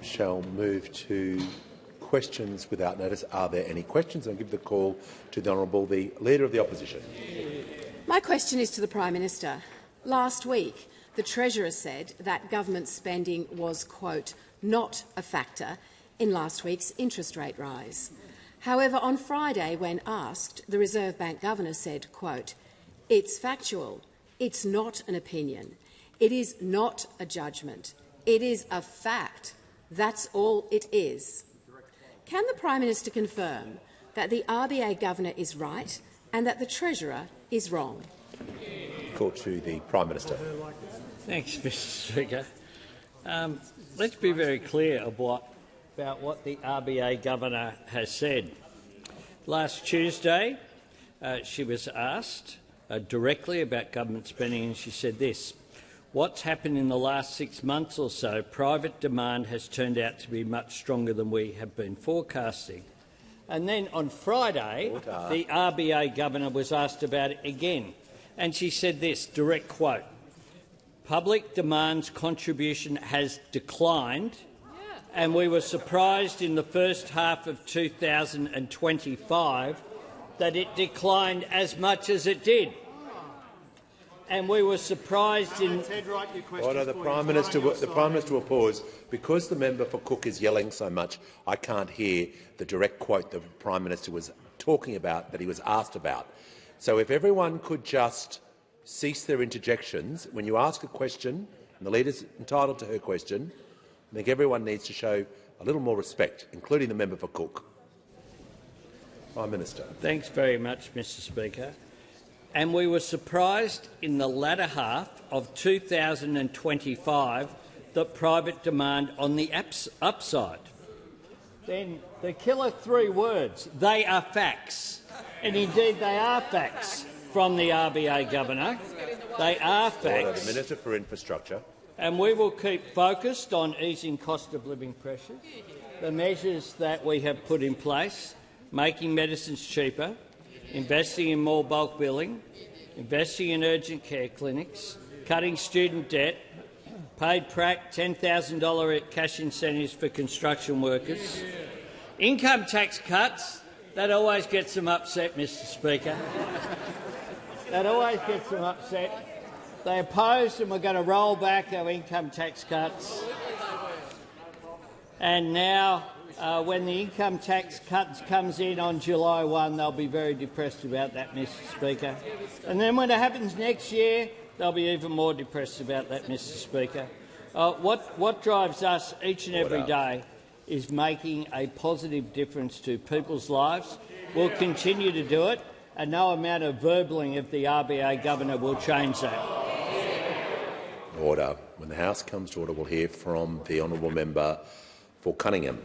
shall move to questions without notice. Are there any questions? I'll give the call to the Honourable the Leader of the Opposition. My question is to the Prime Minister. Last week, the Treasurer said that government spending was, quote, not a factor in last week's interest rate rise. However, on Friday, when asked, the Reserve Bank Governor said, quote, it's factual, it's not an opinion, it is not a judgment, it is a fact. That's all it is. Can the Prime Minister confirm that the RBA Governor is right and that the Treasurer is wrong? Call to the Prime Minister. Thanks, Mr Speaker. Let's be very clear about what the RBA Governor has said. Last Tuesday, she was asked directly about government spending, and she said this: what's happened in the last 6 months or so, private demand has turned out to be much stronger than we have been forecasting. And then on Friday, the RBA Governor was asked about it again, and she said this, direct quote, public demand's contribution has declined, and we were surprised in the first half of 2025 that it declined as much as it did. And we were surprised in— Order. The Prime Minister will pause. Because the member for Cook is yelling so much, I can't hear the direct quote the Prime Minister was talking about, that he was asked about. So if everyone could just cease their interjections. When you ask a question, and the Leader's entitled to her question, I think everyone needs to show a little more respect, including the member for Cook. Prime Minister. Thanks very much, Mr Speaker. And we were surprised in the latter half of 2025 that private demand on the upside. Then the killer 3 words, they are facts. And indeed they are facts from the RBA Governor. They are facts. Order. The Minister for Infrastructure. And we will keep focused on easing cost of living pressures, the measures that we have put in place, making medicines cheaper, investing in more bulk billing, investing in urgent care clinics, cutting student debt, paid prac $10,000 cash incentives for construction workers, income tax cuts. That always gets them upset, Mr Speaker. That always gets them upset. They opposed, and we're going to roll back our income tax cuts. And now, when the income tax cuts comes in on July 1, they'll be very depressed about that, Mr Speaker. And then when it happens next year, they'll be even more depressed about that, Mr Speaker. What drives us each and every day is making a positive difference to people's lives. We'll continue to do it, and no amount of verballing of the RBA Governor will change that. Order. When the House comes to order, we'll hear from the honourable member for Cunningham.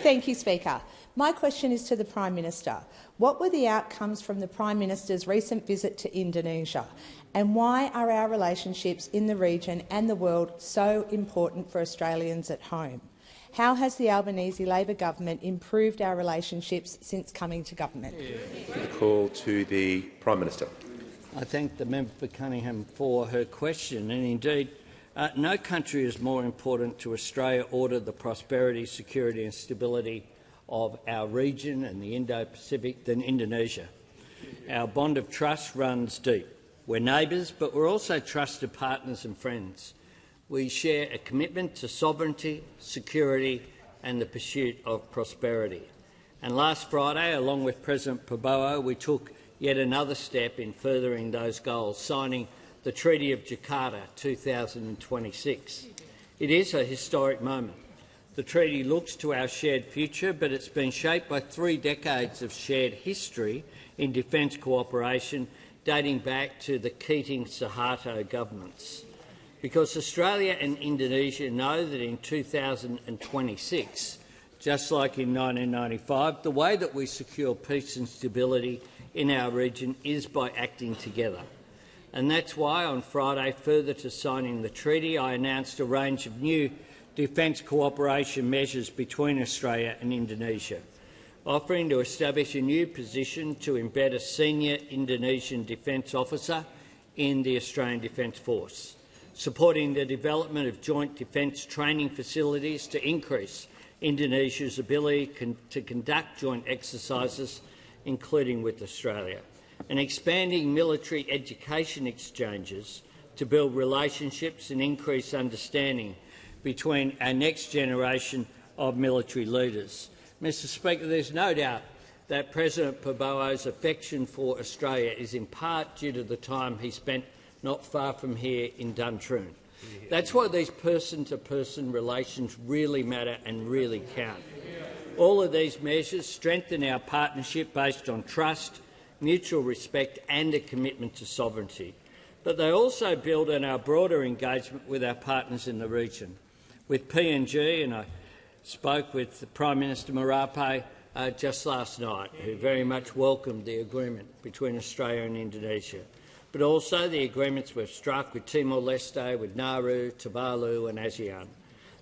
Thank you, Speaker. My question is to the Prime Minister. What were the outcomes from the Prime Minister's recent visit to Indonesia, and why are our relationships in the region and the world so important for Australians at home? How has the Albanese Labor government improved our relationships since coming to government? The call to the Prime Minister. I thank the member for Cunningham for her question, and indeed no country is more important to Australia or to the prosperity, security and stability of our region and the Indo-Pacific than Indonesia. Our bond of trust runs deep. We're neighbours, but we're also trusted partners and friends. We share a commitment to sovereignty, security and the pursuit of prosperity. And last Friday, along with President Prabowo, we took yet another step in furthering those goals, signing the Treaty of Jakarta 2026. It is a historic moment. The treaty looks to our shared future, but it's been shaped by 3 decades of shared history in defence cooperation dating back to the Keating-Suharto governments. Because Australia and Indonesia know that in 2026, just like in 1995, the way that we secure peace and stability in our region is by acting together. And that's why on Friday, further to signing the treaty, I announced a range of new defence cooperation measures between Australia and Indonesia, offering to establish a new position to embed a senior Indonesian defence officer in the Australian Defence Force, supporting the development of joint defence training facilities to increase Indonesia's ability to conduct joint exercises, including with Australia, and expanding military education exchanges to build relationships and increase understanding between our next generation of military leaders. Mr Speaker, there's no doubt that President Prabowo's affection for Australia is in part due to the time he spent not far from here in Duntroon. That's why these person-to-person relations really matter and really count. All of these measures strengthen our partnership based on trust, mutual respect and a commitment to sovereignty. But they also build on our broader engagement with our partners in the region. With PNG, and I spoke with Prime Minister Marape just last night, who very much welcomed the agreement between Australia and Indonesia, but also the agreements we've struck with Timor-Leste, with Nauru, Tuvalu and ASEAN.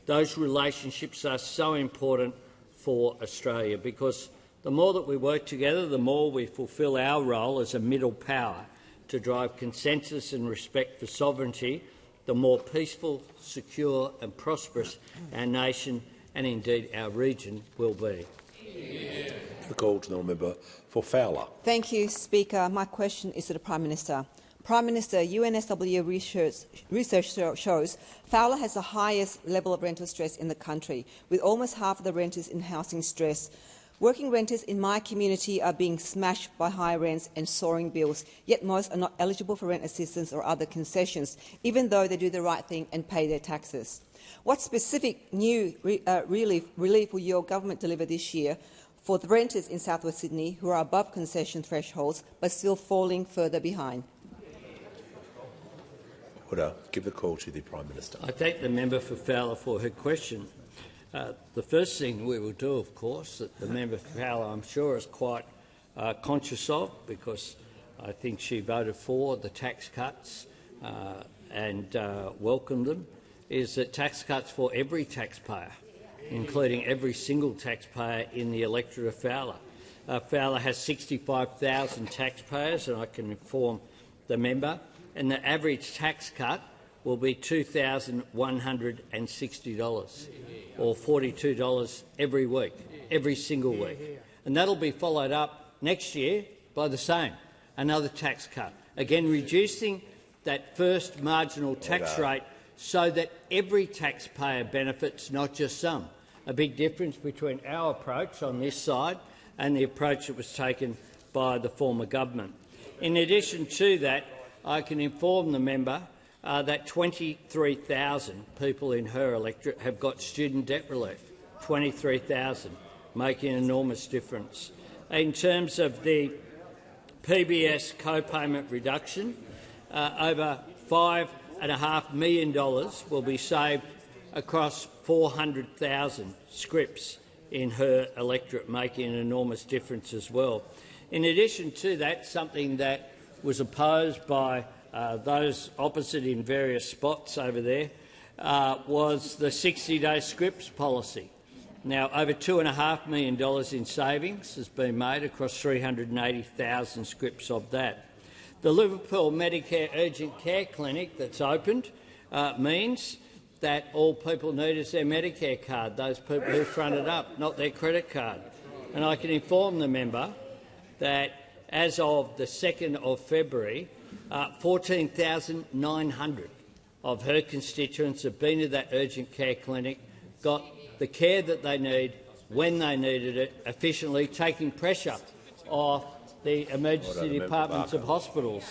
Those relationships are so important for Australia because the more that we work together, the more we fulfil our role as a middle power to drive consensus and respect for sovereignty, the more peaceful, secure and prosperous our nation and indeed our region will be. The call to the member for Fowler. Thank you, Speaker. My question is to the Prime Minister. Prime Minister, UNSW research shows Fowler has the highest level of rental stress in the country, with almost half of the renters in housing stress. Working renters in my community are being smashed by high rents and soaring bills, yet most are not eligible for rent assistance or other concessions, even though they do the right thing and pay their taxes. What specific new relief will your government deliver this year for the renters in South West Sydney who are above concession thresholds but still falling further behind? Order. Give the call to the Prime Minister. I thank the member for Fowler for her question. The first thing we will do, of course, that the member for Fowler, I'm sure, is quite conscious of, because I think she voted for the tax cuts and welcomed them, is that tax cuts for every taxpayer, including every single taxpayer in the electorate of Fowler. Fowler has 65,000 taxpayers, and I can inform the member, and the average tax cut will be $2,160, or $42 every week, every single week. And that'll be followed up next year by the same, another tax cut, again reducing that first marginal tax rate so that every taxpayer benefits, not just some. A big difference between our approach on this side and the approach that was taken by the former government. In addition to that, I can inform the member that 23,000 people in her electorate have got student debt relief. 23,000, making an enormous difference. In terms of the PBS co-payment reduction, over $5.5 million will be saved across 400,000 scripts in her electorate, making an enormous difference as well. In addition to that, something that was opposed by those opposite in various spots over there was the 60-day scripts policy. Now, over $2.5 million in savings has been made across 380,000 scripts of that. The Liverpool Medicare Urgent Care Clinic that's opened means that all people need is their Medicare card, those people who fronted up, not their credit card. And I can inform the member that as of the 2nd of February, 14,900 of her constituents have been to that urgent care clinic, got the care that they need when they needed it efficiently, taking pressure off the emergency departments of hospitals.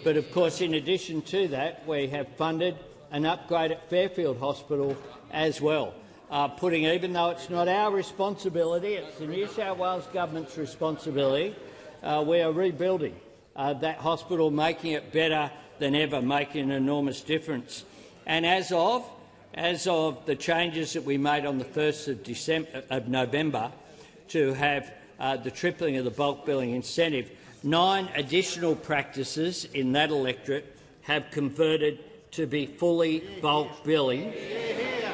But of course, in addition to that, we have funded an upgrade at Fairfield Hospital as well, putting, even though it's not our responsibility, it's the New South Wales Government's responsibility, we are rebuilding that hospital, making it better than ever, making an enormous difference. And as of the changes that we made on the 1st of November to have the tripling of the bulk billing incentive, 9 additional practices in that electorate have converted to be fully bulk billing,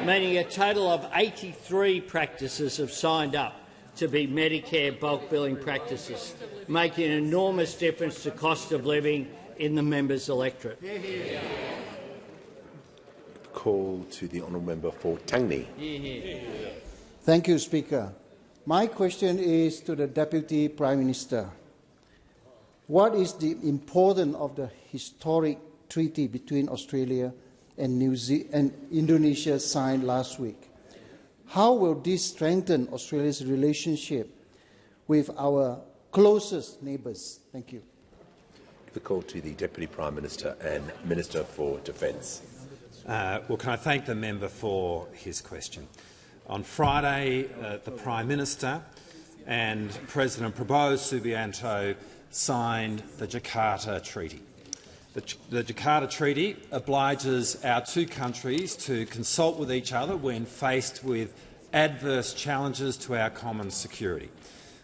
meaning a total of 83 practices have signed up to be Medicare bulk billing practices, making an enormous difference to cost of living in the members' electorate. call to the honourable member for Tangney. Thank you, Speaker. My question is to the Deputy Prime Minister. What is the importance of the historic treaty between Australia and Indonesia signed last week? How will this strengthen Australia's relationship with our closest neighbours? Thank you. The call to the Deputy Prime Minister and Minister for Defence. Well, can I thank the member for his question? On Friday, the Prime Minister and President Prabowo Subianto signed the Jakarta Treaty. The Jakarta Treaty obliges our two countries to consult with each other when faced with adverse challenges to our common security.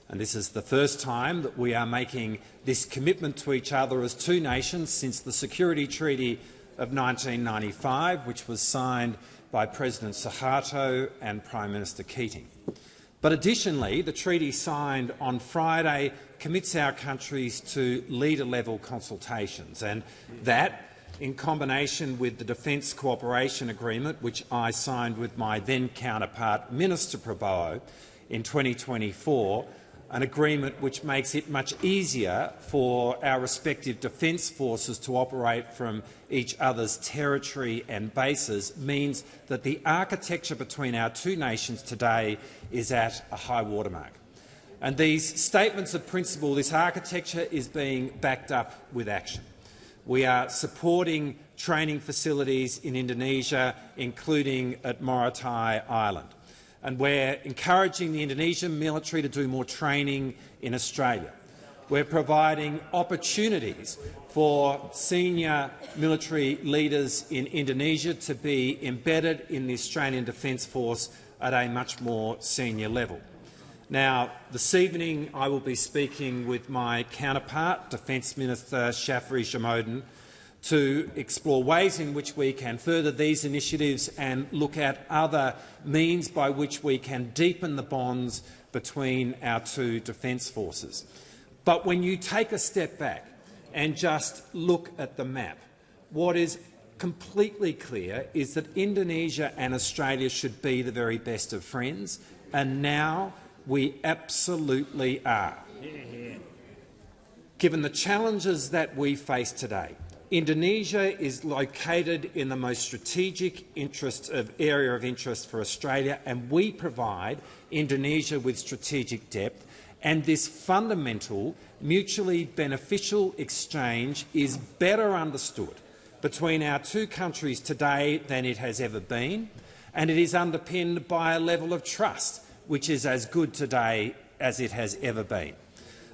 And this is the first time that we are making this commitment to each other as two nations since the Security Treaty of 1995, which was signed by President Suharto and Prime Minister Keating. But additionally, the treaty signed on Friday commits our countries to leader-level consultations, and that, in combination with the Defence Cooperation Agreement, which I signed with my then-counterpart Minister Prabowo in 2024, an agreement which makes it much easier for our respective defence forces to operate from each other's territory and bases, means that the architecture between our two nations today is at a high watermark. And these statements of principle, this architecture, is being backed up with action. We are supporting training facilities in Indonesia, including at Morotai Island. And we're encouraging the Indonesian military to do more training in Australia. We're providing opportunities for senior military leaders in Indonesia to be embedded in the Australian Defence Force at a much more senior level. Now, this evening I will be speaking with my counterpart, Defence Minister Shafri Jamodin, to explore ways in which we can further these initiatives and look at other means by which we can deepen the bonds between our two defence forces. But when you take a step back and just look at the map, what is completely clear is that Indonesia and Australia should be the very best of friends, and now we absolutely are. Given the challenges that we face today, Indonesia is located in the most strategic area of interest for Australia, and we provide Indonesia with strategic depth. And this fundamental, mutually beneficial exchange is better understood between our two countries today than it has ever been, and it is underpinned by a level of trust which is as good today as it has ever been.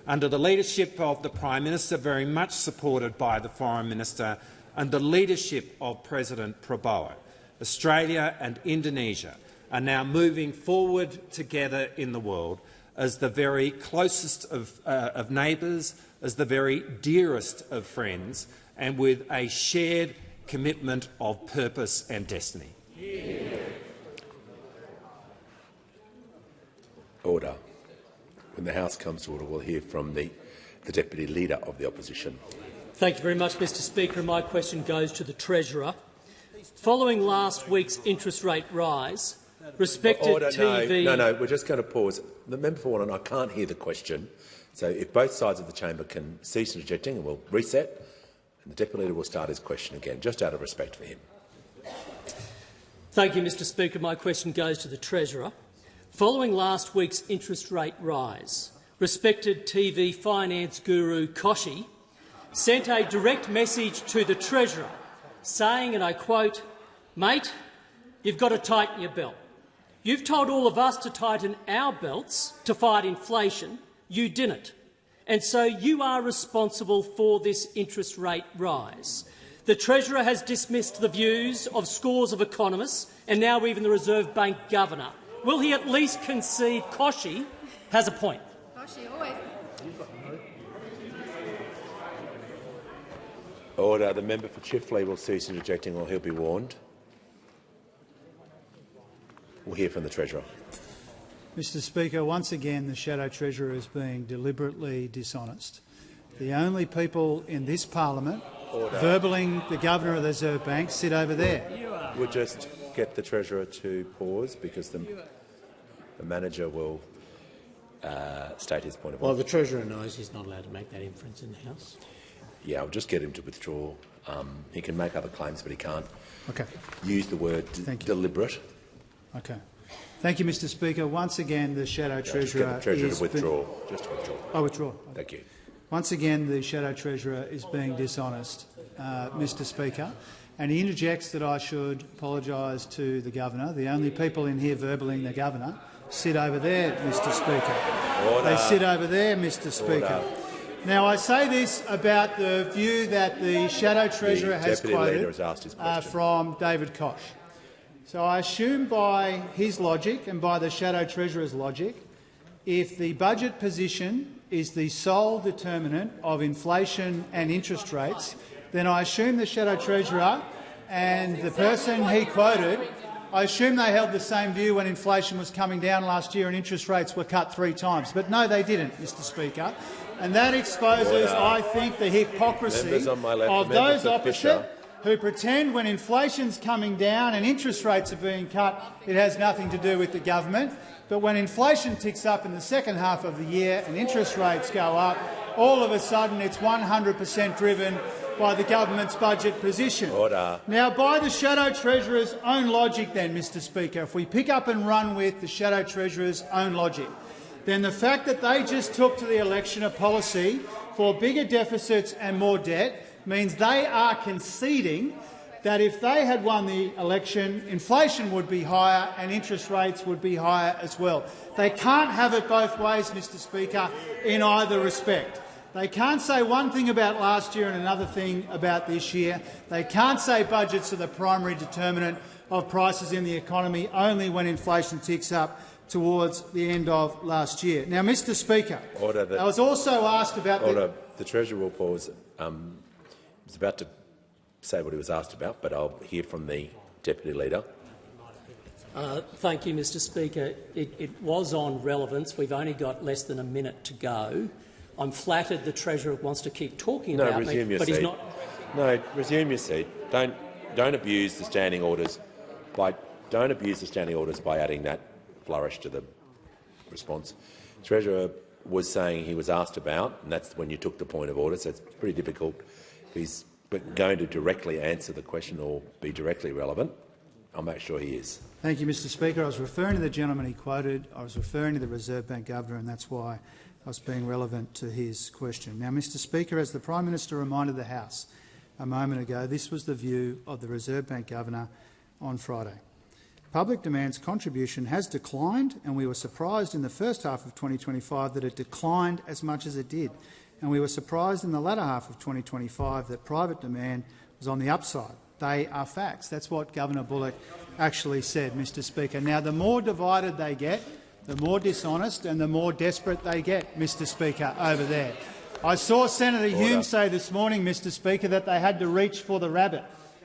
Under the leadership of the Prime Minister, very much supported by the Foreign Minister, and the leadership of President Prabowo, Australia and Indonesia are now moving forward together in the world as the very closest of neighbours, as the very dearest of friends, and with a shared commitment of purpose and destiny. Order. When the House comes to order, we'll hear from the Deputy Leader of the Opposition. Thank you very much, Mr Speaker. My question goes to the Treasurer. Following last week's interest rate rise, respected Order, TV— No, we're just going to pause. The member for Warren, I can't hear the question. So if both sides of the chamber can cease interjecting, and we'll reset, and the Deputy Leader will start his question again, just out of respect for him. Thank you, Mr Speaker. My question goes to the Treasurer. Following last week's interest rate rise, respected TV finance guru Koshi sent a direct message to the Treasurer saying, and I quote, "Mate, you've got to tighten your belt. You've told all of us to tighten our belts to fight inflation. You didn't. And so you are responsible for this interest rate rise." The Treasurer has dismissed the views of scores of economists and now even the Reserve Bank Governor. Will he at least concede Koshi has a point? Order. The member for Chifley will cease interjecting or he'll be warned. We'll hear from the Treasurer. Mr Speaker, once again the Shadow Treasurer is being deliberately dishonest. The only people in this parliament verballing the Governor of the Reserve Bank sit over there. we'll just get the Treasurer to pause because the manager will state his point of order. Well, the Treasurer knows he's not allowed to make that inference in the House. Yeah, I'll just get him to withdraw. He can make other claims, but he can't use the word deliberate. Okay. Thank you, Mr Speaker. Once again, the Shadow Treasurer Get the Treasurer to withdraw. Just to withdraw. I withdraw. Thank you. Once again, the Shadow Treasurer is being dishonest, Mr Speaker, and he interjects that I should apologise to the Governor. The only people in here verbally the Governor sit over there, Mr Speaker. Order. They sit over there, Mr Speaker. Order. Now, I say this about the view that the Shadow Treasurer has quoted from David Koch. So I assume by his logic and by the Shadow Treasurer's logic, if the budget position is the sole determinant of inflation and interest rates, then I assume the Shadow Treasurer and the person he quoted, I assume they held the same view when inflation was coming down last year and interest rates were cut 3 times. But no, they didn't, Mr Speaker. And that exposes, I think, the hypocrisy of those opposite who pretend when inflation's coming down and interest rates are being cut, it has nothing to do with the government. But when inflation ticks up in the second half of the year and interest rates go up, all of a sudden it's 100% driven by the government's budget position. Order. Now, by the Shadow Treasurer's own logic then, Mr Speaker, if we pick up and run with the Shadow Treasurer's own logic, then the fact that they just took to the election a policy for bigger deficits and more debt means they are conceding that if they had won the election, inflation would be higher and interest rates would be higher as well. They can't have it both ways, Mr Speaker, in either respect. They can't say one thing about last year and another thing about this year. They can't say budgets are the primary determinant of prices in the economy only when inflation ticks up towards the end of last year. Now, Mr Speaker, I was also asked about the Treasurer will pause. I was about to say what he was asked about, but I'll hear from the Deputy Leader. Thank you, Mr Speaker. It was on relevance. We've only got less than a minute to go. I'm flattered the Treasurer wants to keep talking about me, but he's not. No, resume your seat. Don't abuse the standing orders by adding that flourish to the response. The Treasurer was saying he was asked about, and that's when you took the point of order, so it's pretty difficult if he's going to directly answer the question or be directly relevant. I'll make sure he is. Thank you, Mr Speaker. I was referring to the gentleman he quoted. I was referring to the Reserve Bank Governor, and that's why I was being relevant to his question. Now, Mr Speaker, as the Prime Minister reminded the House a moment ago, this was the view of the Reserve Bank Governor on Friday. Public demand's contribution has declined, and we were surprised in the first half of 2025 that it declined as much as it did. And we were surprised in the latter half of 2025 that private demand was on the upside. They are facts. That's what Governor Bullock actually said, Mr Speaker. Now, the more divided they get, the more dishonest and the more desperate they get, Mr Speaker, over there. I saw Senator Hume say this morning, Mr Speaker, that they had to reach for the rabbit,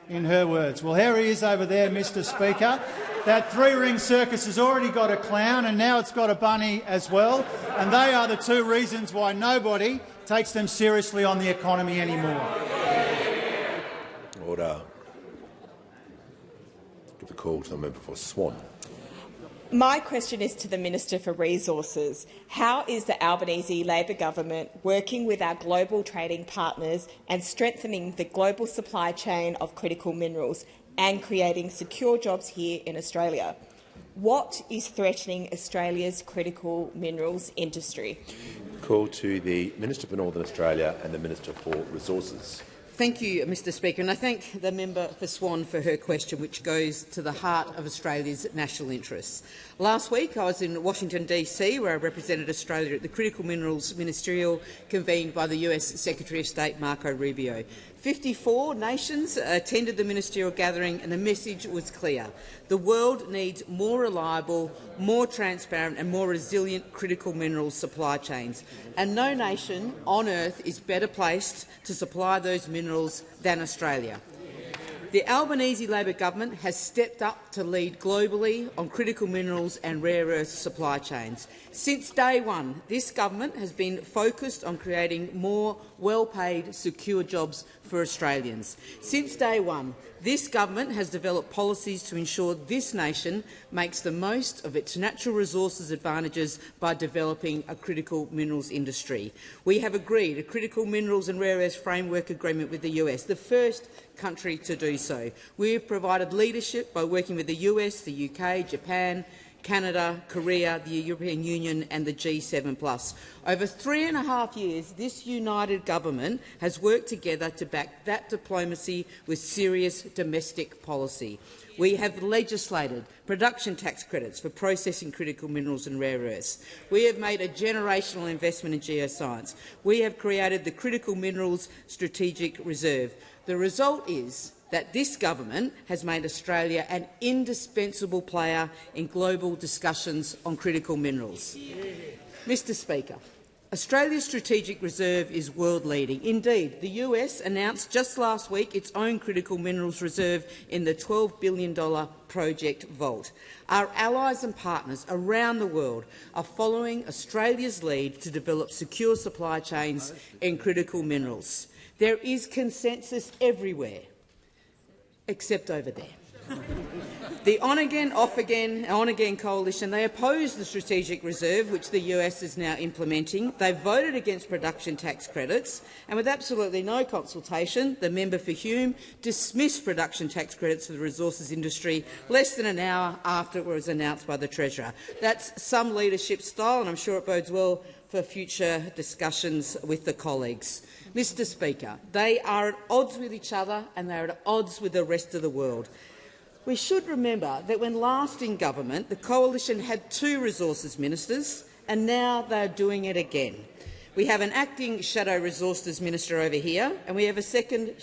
in her words. Well, here he is over there, Mr Speaker. That three-ring circus has already got a clown and now it's got a bunny as well, and they are the two reasons why nobody takes them seriously on the economy anymore. Order. Give the call to the member for Swan. My question is to the Minister for Resources. How is the Albanese Labor government working with our global trading partners and strengthening the global supply chain of critical minerals and creating secure jobs here in Australia? What is threatening Australia's critical minerals industry? Call to the Minister for Northern Australia and the Minister for Resources. Thank you, Mr Speaker, and I thank the member for Swan for her question, which goes to the heart of Australia's national interests. Last week I was in Washington DC, where I represented Australia at the Critical Minerals Ministerial convened by the US Secretary of State Marco Rubio. 54 nations attended the ministerial gathering, and the message was clear. The world needs more reliable, more transparent and more resilient critical minerals supply chains, and no nation on earth is better placed to supply those minerals than Australia. The Albanese Labor government has stepped up to lead globally on critical minerals and rare earth supply chains. Since day one, this government has been focused on creating more well-paid, secure jobs for Australians. Since day one, this government has developed policies to ensure this nation makes the most of its natural resources advantages by developing a critical minerals industry. We have agreed a critical minerals and rare earths framework agreement with the US, the first country to do so. We have provided leadership by working with the US, the UK, Japan, Canada, Korea, the European Union and the G7+. Over 3.5 years, this united government has worked together to back that diplomacy with serious domestic policy. We have legislated production tax credits for processing critical minerals and rare earths. We have made a generational investment in geoscience. We have created the Critical Minerals Strategic Reserve. The result is that this government has made Australia an indispensable player in global discussions on critical minerals. Mr Speaker, Australia's strategic reserve is world-leading. Indeed, the US announced just last week its own critical minerals reserve in the $12 billion Project Vault. Our allies and partners around the world are following Australia's lead to develop secure supply chains in critical minerals. There is consensus everywhere, except over there. The on-again, off-again, on-again coalition, they oppose the strategic reserve, which the US is now implementing. They voted against production tax credits, and with absolutely no consultation, the member for Hume dismissed production tax credits for the resources industry less than an hour after it was announced by the Treasurer. That's some leadership style, and I'm sure it bodes well for future discussions with the colleagues. Mr Speaker, they are at odds with each other and they are at odds with the rest of the world. We should remember that when last in government, the coalition had 2 resources ministers, and now they are doing it again. We have an acting shadow resources minister over here, and we have a second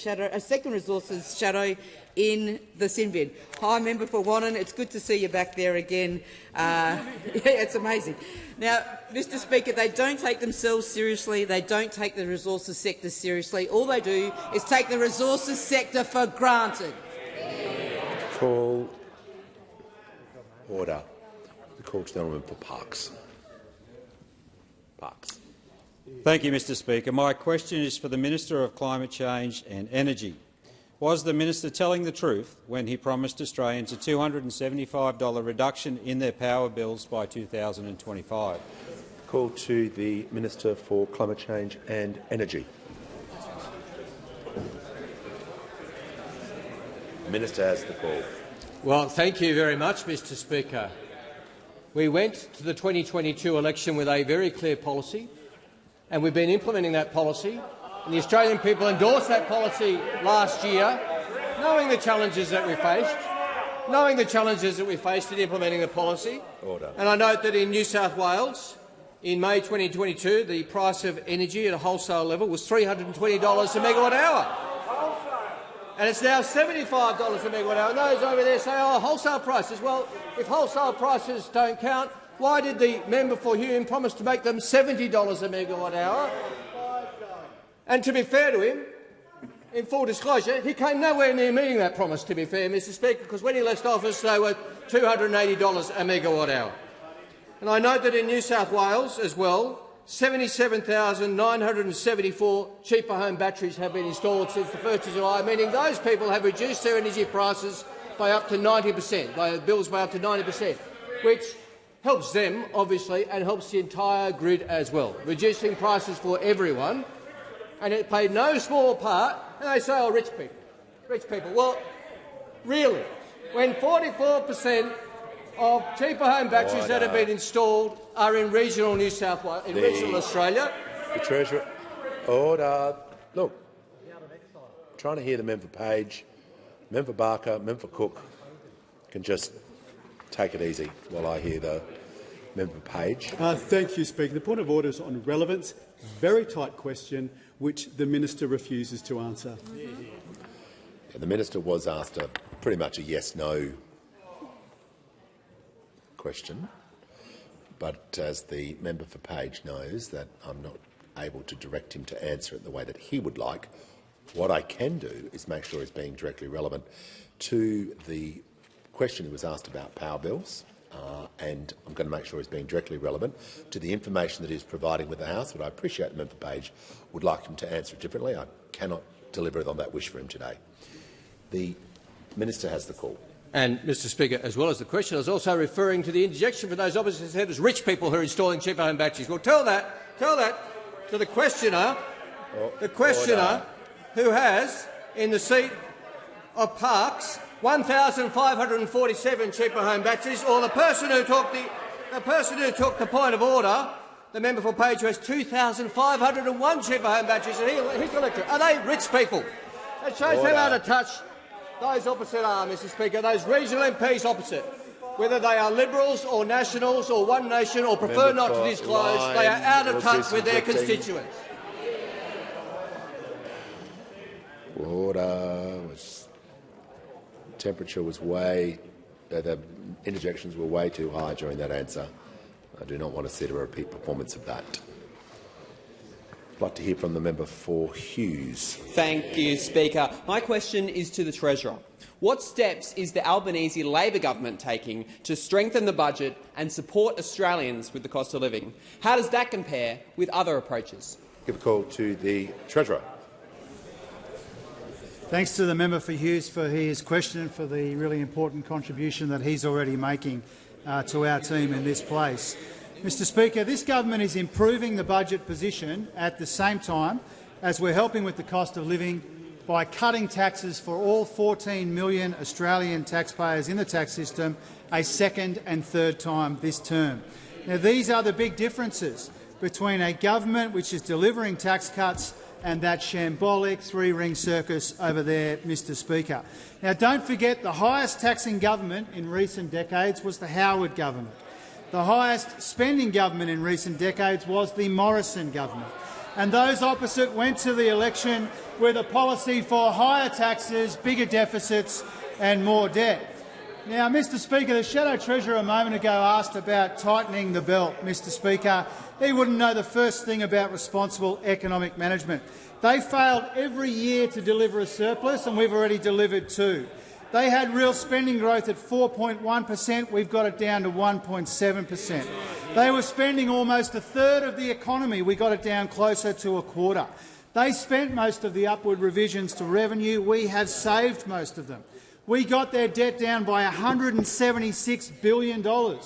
resources shadow in the sin bin. Hi, member for Wannon. It's good to see you back there again. Yeah, it's amazing. Now, Mr Speaker, they don't take themselves seriously. They don't take the resources sector seriously. All they do is take the resources sector for granted. Call order. The call to the gentleman for Parkes. Parkes. Thank you, Mr Speaker. My question is for the Minister of Climate Change and Energy. Was the minister telling the truth when he promised Australians a $275 reduction in their power bills by 2025? Call to the Minister for Climate Change and Energy. The Minister has the call. Well, thank you very much, Mr Speaker. We went to the 2022 election with a very clear policy, and we've been implementing that policy. And the Australian people endorsed that policy last year, knowing the challenges that we faced, in implementing the policy. Order. And I note that in New South Wales, in May 2022, the price of energy at a wholesale level was $320 a megawatt hour. And it's now $75 a megawatt hour. And those over there say, oh, wholesale prices. Well, if wholesale prices don't count, why did the member for Hume promise to make them $70 a megawatt hour? And to be fair to him, in full disclosure, he came nowhere near meeting that promise, to be fair, Mr Speaker, because when he left office they were $280 a megawatt hour. And I note that in New South Wales as well, 77,974 cheaper home batteries have been installed since the 1st of July, meaning those people have reduced their energy prices by up to 90%, by bills by up to 90%, which helps them, obviously, and helps the entire grid as well, reducing prices for everyone. And it played no small part, and they say, oh, rich people. Well, really, when 44% of cheaper home batteries that have been installed are in regional New South Wales, in regional Australia. The Treasurer. Order. Look, I'm trying to hear the member Page, member Barker, member Cook can just take it easy while I hear the member Page. Thank you, Speaker. The point of order is on relevance. Very tight question, which the minister refuses to answer. The minister was asked pretty much a yes/no question, but as the member for Page knows that I'm not able to direct him to answer it the way that he would like. What I can do is make sure he's being directly relevant to the question that was asked about power bills, and I'm going to make sure he's being directly relevant to the information that he's providing with the House, but I appreciate the member Page would like him to answer it differently. I cannot deliver on that wish for him today. The Minister has the call. And, Mr Speaker, as well as the question, I was also referring to the interjection for those opposite said as rich people who are installing cheaper home batteries. Well, tell that to the questioner, who has in the seat of Parkes 1,547 cheaper home batteries, or the person who took the point of order, the member for Page, who has 2,501 cheaper home batteries, and he's the lecturer. Are they rich people? It shows how out of touch those opposite are, Mr Speaker, those regional MPs opposite. Whether they are Liberals or Nationals or One Nation or prefer not to disclose, they are out of touch with their constituents. Order. Temperature was the interjections were way too high during that answer. I do not want to see a repeat performance of that. I'd like to hear from the member for Hughes. Thank you, Speaker. My question is to the Treasurer. What steps is the Albanese Labor government taking to strengthen the budget and support Australians with the cost of living? How does that compare with other approaches? Give a call to the Treasurer. Thanks to the member for Hughes for his question and for the really important contribution that he's already making to our team in this place. Mr Speaker, this government is improving the budget position at the same time as we're helping with the cost of living by cutting taxes for all 14 million Australian taxpayers in the tax system a second and third time this term. Now, these are the big differences between a government which is delivering tax cuts and that shambolic three-ring circus over there, Mr Speaker. Now, don't forget the highest taxing government in recent decades was the Howard government. The highest spending government in recent decades was the Morrison government. And those opposite went to the election with a policy for higher taxes, bigger deficits and more debt. Now, Mr Speaker, the Shadow Treasurer a moment ago asked about tightening the belt. Mr Speaker, he wouldn't know the first thing about responsible economic management. They failed every year to deliver a surplus, and we've already delivered two. They had real spending growth at 4.1%. We've got it down to 1.7%. They were spending almost a third of the economy. We got it down closer to a quarter. They spent most of the upward revisions to revenue. We have saved most of them. We got their debt down by $176 billion,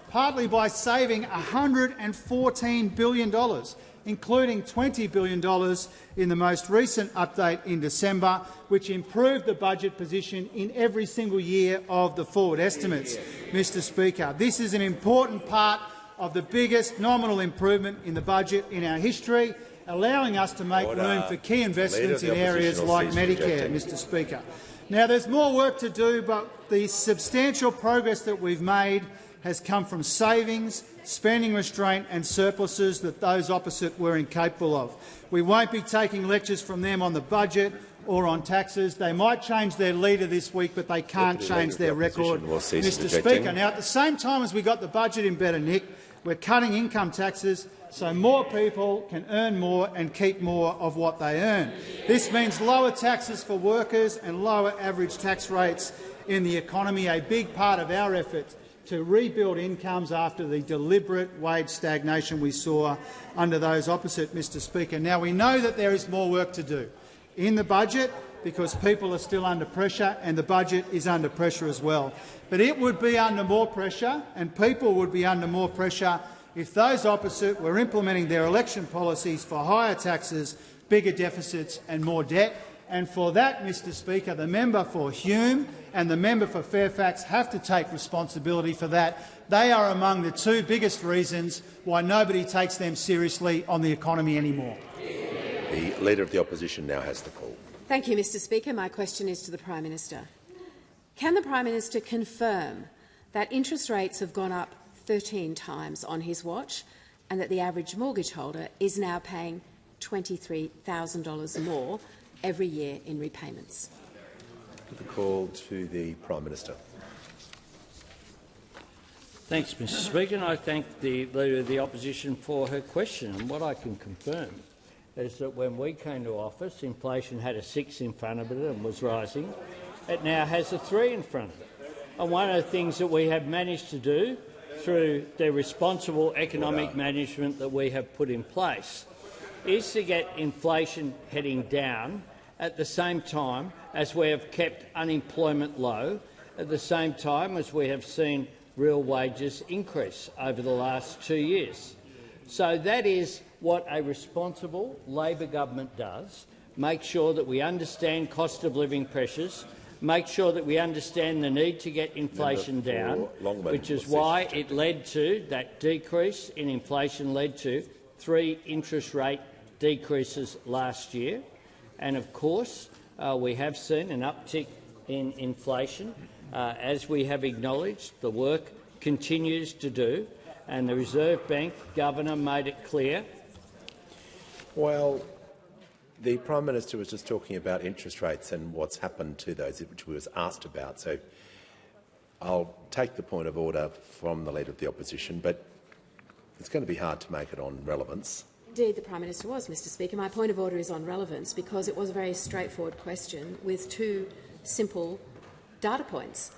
partly by saving $114 billion, including $20 billion in the most recent update in December, which improved the budget position in every single year of the forward estimates. Mr Speaker, this is an important part of the biggest nominal improvement in the budget in our history, allowing us to make room for key investments in areas like Medicare, Mr Speaker. Now, there's more work to do, but the substantial progress that we've made has come from savings, spending restraint and surpluses that those opposite were incapable of. We won't be taking lectures from them on the budget or on taxes. They might change their leader this week, but they can't change their record, Mr Speaker. Now, at the same time as we got the budget in better nick, we're cutting income taxes so more people can earn more and keep more of what they earn. This means lower taxes for workers and lower average tax rates in the economy, a big part of our effort to rebuild incomes after the deliberate wage stagnation we saw under those opposite, Mr Speaker. Now, we know that there is more work to do in the budget because people are still under pressure and the budget is under pressure as well. But it would be under more pressure and people would be under more pressure if those opposite were implementing their election policies for higher taxes, bigger deficits and more debt. And for that, Mr Speaker, the member for Hume and the member for Fairfax have to take responsibility for that. They are among the two biggest reasons why nobody takes them seriously on the economy anymore. The Leader of the Opposition now has the call. Thank you, Mr Speaker. My question is to the Prime Minister. Can the Prime Minister confirm that interest rates have gone up 13 times on his watch and that the average mortgage holder is now paying $23,000 more every year in repayments? Give a call to the Prime Minister. Thanks, Mr Speaker. And I thank the Leader of the Opposition for her question. And what I can confirm is that when we came to office, inflation had a 6 in front of it and was rising. It now has a 3 in front of it. And one of the things that we have managed to do through the responsible economic management that we have put in place is to get inflation heading down at the same time as we have kept unemployment low, at the same time as we have seen real wages increase over the last 2 years. So that is what a responsible Labor government does: make sure that we understand cost of living pressures, make sure that we understand the need to get inflation down, which is why it led to that decrease in inflation, led to 3 interest rate decreases last year. And of course, we have seen an uptick in inflation. As we have acknowledged, the work continues to do, and the Reserve Bank Governor made it clear. Well, the Prime Minister was just talking about interest rates and what's happened to those, which we was asked about. So I'll take the point of order from the Leader of the Opposition, but it's going to be hard to make it on relevance. Indeed, the Prime Minister was, Mr Speaker. My point of order is on relevance because it was a very straightforward question with 2 simple data points.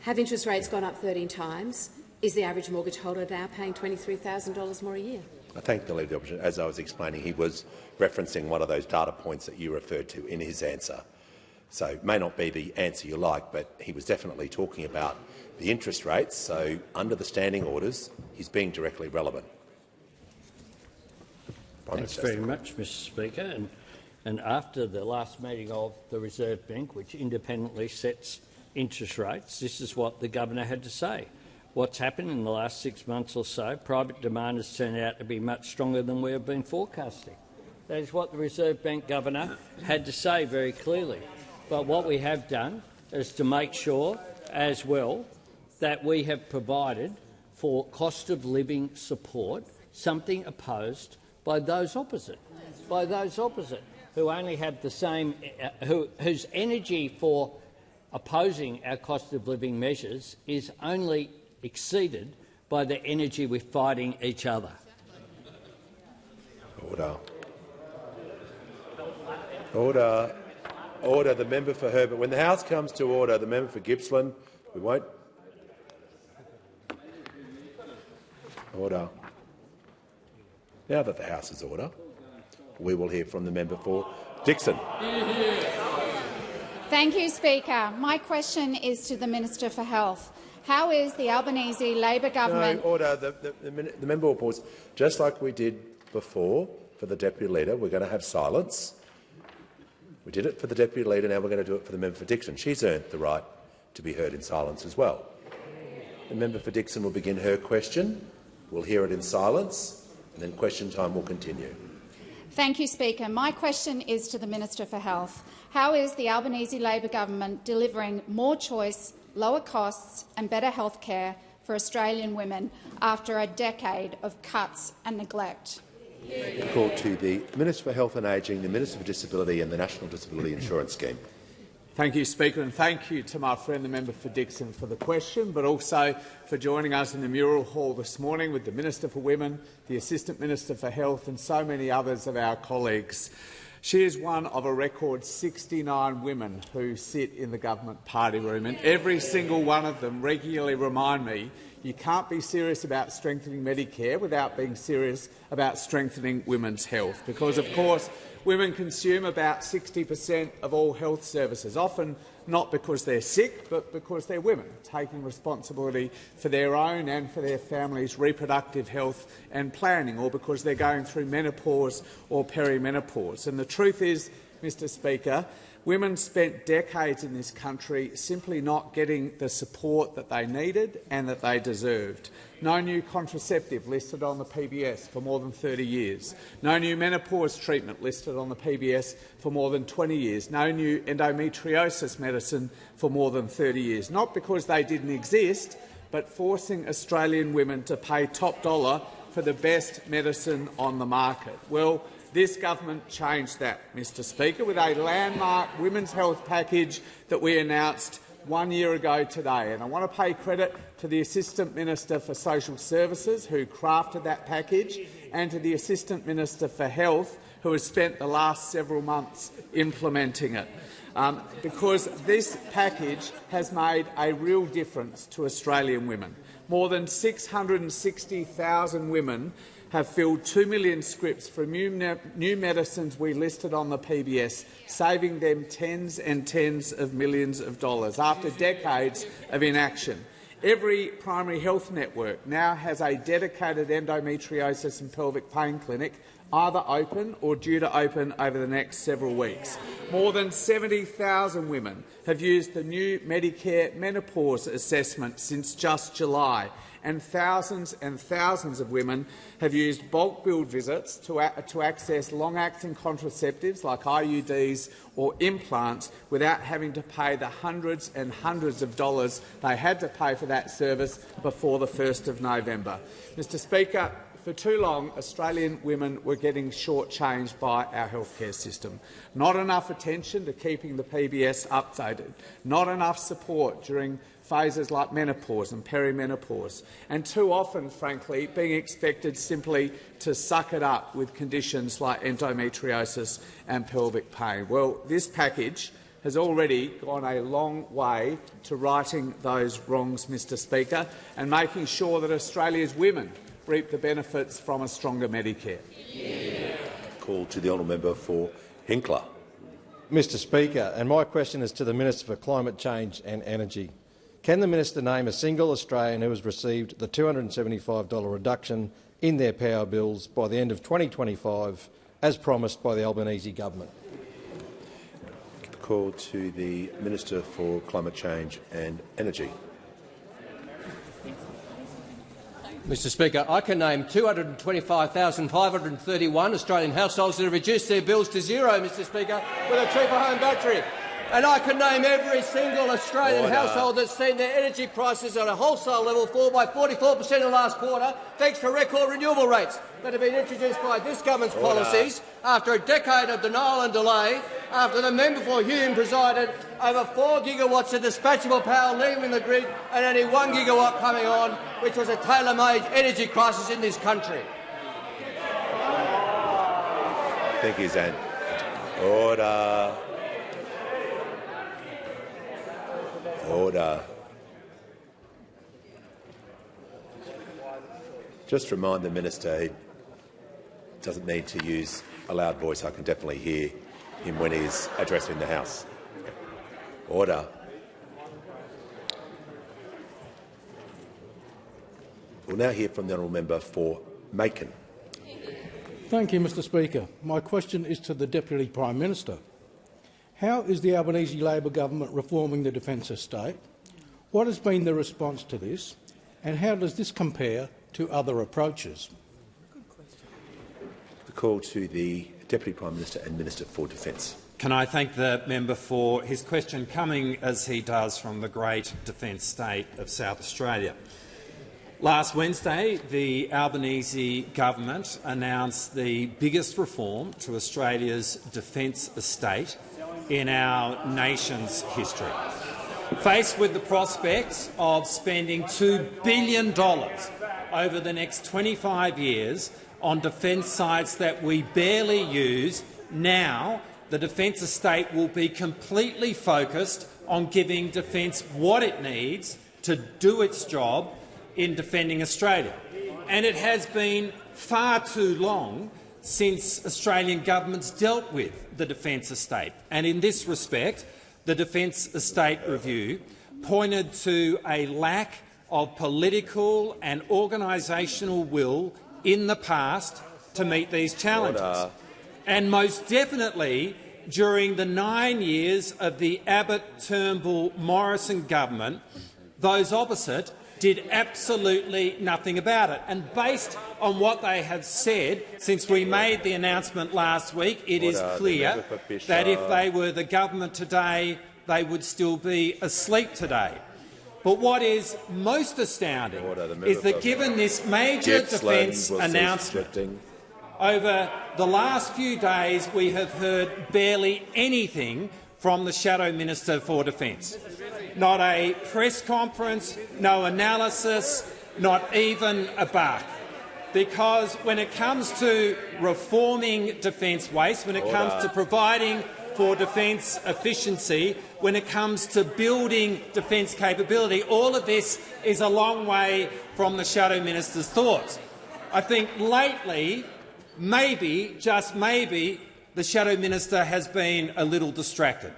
Have interest rates gone up 13 times? Is the average mortgage holder now paying $23,000 more a year? I thank the Leader of the Opposition. As I was explaining, he was referencing one of those data points that you referred to in his answer. So it may not be the answer you like, but he was definitely talking about the interest rates. So under the standing orders, he's being directly relevant. Thanks very much, Mr Speaker. And after the last meeting of the Reserve Bank, which independently sets interest rates, this is what the Governor had to say. What's happened in the last 6 months or so, private demand has turned out to be much stronger than we have been forecasting. That is what the Reserve Bank Governor had to say very clearly. But what we have done is to make sure as well that we have provided for cost of living support, something opposed by those opposite, who only have the same, whose energy for opposing our cost of living measures is only exceeded by the energy we're fighting each other. Order. Order. Order. The member for Herbert. When the House comes to order, the member for Gippsland, we won't. Order. Now that the House is order, we will hear from the member for Dixon. Thank you, Speaker. My question is to the Minister for Health. How is the Albanese Labor government— No, order. The member will pause. Just like we did before for the Deputy Leader, we're going to have silence. We did it for the Deputy Leader, now we're going to do it for the member for Dixon. She's earned the right to be heard in silence as well. The member for Dixon will begin her question. We'll hear it in silence, and then question time will continue. Thank you, Speaker. My question is to the Minister for Health. How is the Albanese Labor government delivering more choice, lower costs and better health care for Australian women after a decade of cuts and neglect? Call to the Minister for Health and Ageing, the Minister for Disability and the National Disability Insurance Scheme. Thank you, Speaker, and thank you to my friend the member for Dixon for the question, but also for joining us in the Mural Hall this morning with the Minister for Women, the Assistant Minister for Health and so many others of our colleagues. She is one of a record 69 women who sit in the government party room, and every single one of them regularly remind me you can't be serious about strengthening Medicare without being serious about strengthening women's health, because, of course, women consume about 60% of all health services, often not because they're sick, but because they're women, taking responsibility for their own and for their families' reproductive health and planning, or because they're going through menopause or perimenopause. And the truth is, Mr Speaker, women spent decades in this country simply not getting the support that they needed and that they deserved. No new contraceptive listed on the PBS for more than 30 years. No new menopause treatment listed on the PBS for more than 20 years. No new endometriosis medicine for more than 30 years. Not because they didn't exist, but forcing Australian women to pay top dollar for the best medicine on the market. Well, this government changed that, Mr Speaker, with a landmark women's health package that we announced 1 year ago today. And I want to pay credit to the Assistant Minister for Social Services, who crafted that package, and to the Assistant Minister for Health, who has spent the last several months implementing it. Because this package has made a real difference to Australian women. More than 660,000 women have filled 2 million scripts for new medicines we listed on the PBS, saving them tens and tens of millions of dollars after decades of inaction. Every primary health network now has a dedicated endometriosis and pelvic pain clinic, either open or due to open over the next several weeks. More than 70,000 women have used the new Medicare menopause assessment since just July, and thousands of women have used bulk bill visits to access long-acting contraceptives like IUDs or implants without having to pay the hundreds and hundreds of dollars they had to pay for that service before the 1st of November. Mr Speaker, for too long, Australian women were getting shortchanged by our healthcare system. Not enough attention to keeping the PBS updated, not enough support during phases like menopause and perimenopause, and too often, frankly, being expected simply to suck it up with conditions like endometriosis and pelvic pain. Well, this package has already gone a long way to righting those wrongs, Mr Speaker, and making sure that Australia's women reap the benefits from a stronger Medicare. Call to the honourable member for Hinkler. Mr Speaker, and my question is to the Minister for Climate Change and Energy. Can the minister name a single Australian who has received the $275 reduction in their power bills by the end of 2025, as promised by the Albanese government? Call to the Minister for Climate Change and Energy. Mr Speaker, I can name 225,531 Australian households that have reduced their bills to zero, Mr Speaker, with a cheaper home battery. And I can name every single Australian household that's seen their energy prices at a wholesale level fall by 44% in the last quarter, thanks to record renewable rates that have been introduced by this government's policies after a decade of denial and delay, after the member for Hume presided over 4 gigawatts of dispatchable power leaving the grid and only 1 gigawatt coming on, which was a tailor-made energy crisis in this country. Thank you, Zan. Order. Order. Just remind the minister he doesn't need to use a loud voice. I can definitely hear him when he's addressing the House. Order. We'll now hear from the honourable member for Macon. Thank you, Mr Speaker. My question is to the Deputy Prime Minister. How is the Albanese Labor government reforming the defence estate? What has been the response to this, and how does this compare to other approaches? The call to the Deputy Prime Minister and Minister for Defence. Can I thank the member for his question, coming as he does from the great defence state of South Australia. Last Wednesday, the Albanese government announced the biggest reform to Australia's defence estate in our nation's history. Faced with the prospects of spending $2 billion over the next 25 years on defence sites that we barely use, now the defence estate will be completely focused on giving defence what it needs to do its job in defending Australia. And it has been far too long since Australian governments dealt with the defence estate. And in this respect, the Defence Estate Review pointed to a lack of political and organisational will in the past to meet these challenges. Order. And most definitely during the 9 years of the Abbott-Turnbull-Morrison government, those opposite did absolutely nothing about it. And based on what they have said since we made the announcement last week, it is clear that if they were the government today, they would still be asleep today. But what is most astounding is that given this major defence announcement, over the last few days we have heard barely anything from the Shadow Minister for Defence. Not a press conference, no analysis, not even a bark. Because when it comes to reforming defence waste, when it comes to providing for defence efficiency when it comes to building defence capability. All of this is a long way from the Shadow Minister's thoughts. I think lately, maybe, just maybe, the Shadow Minister has been a little distracted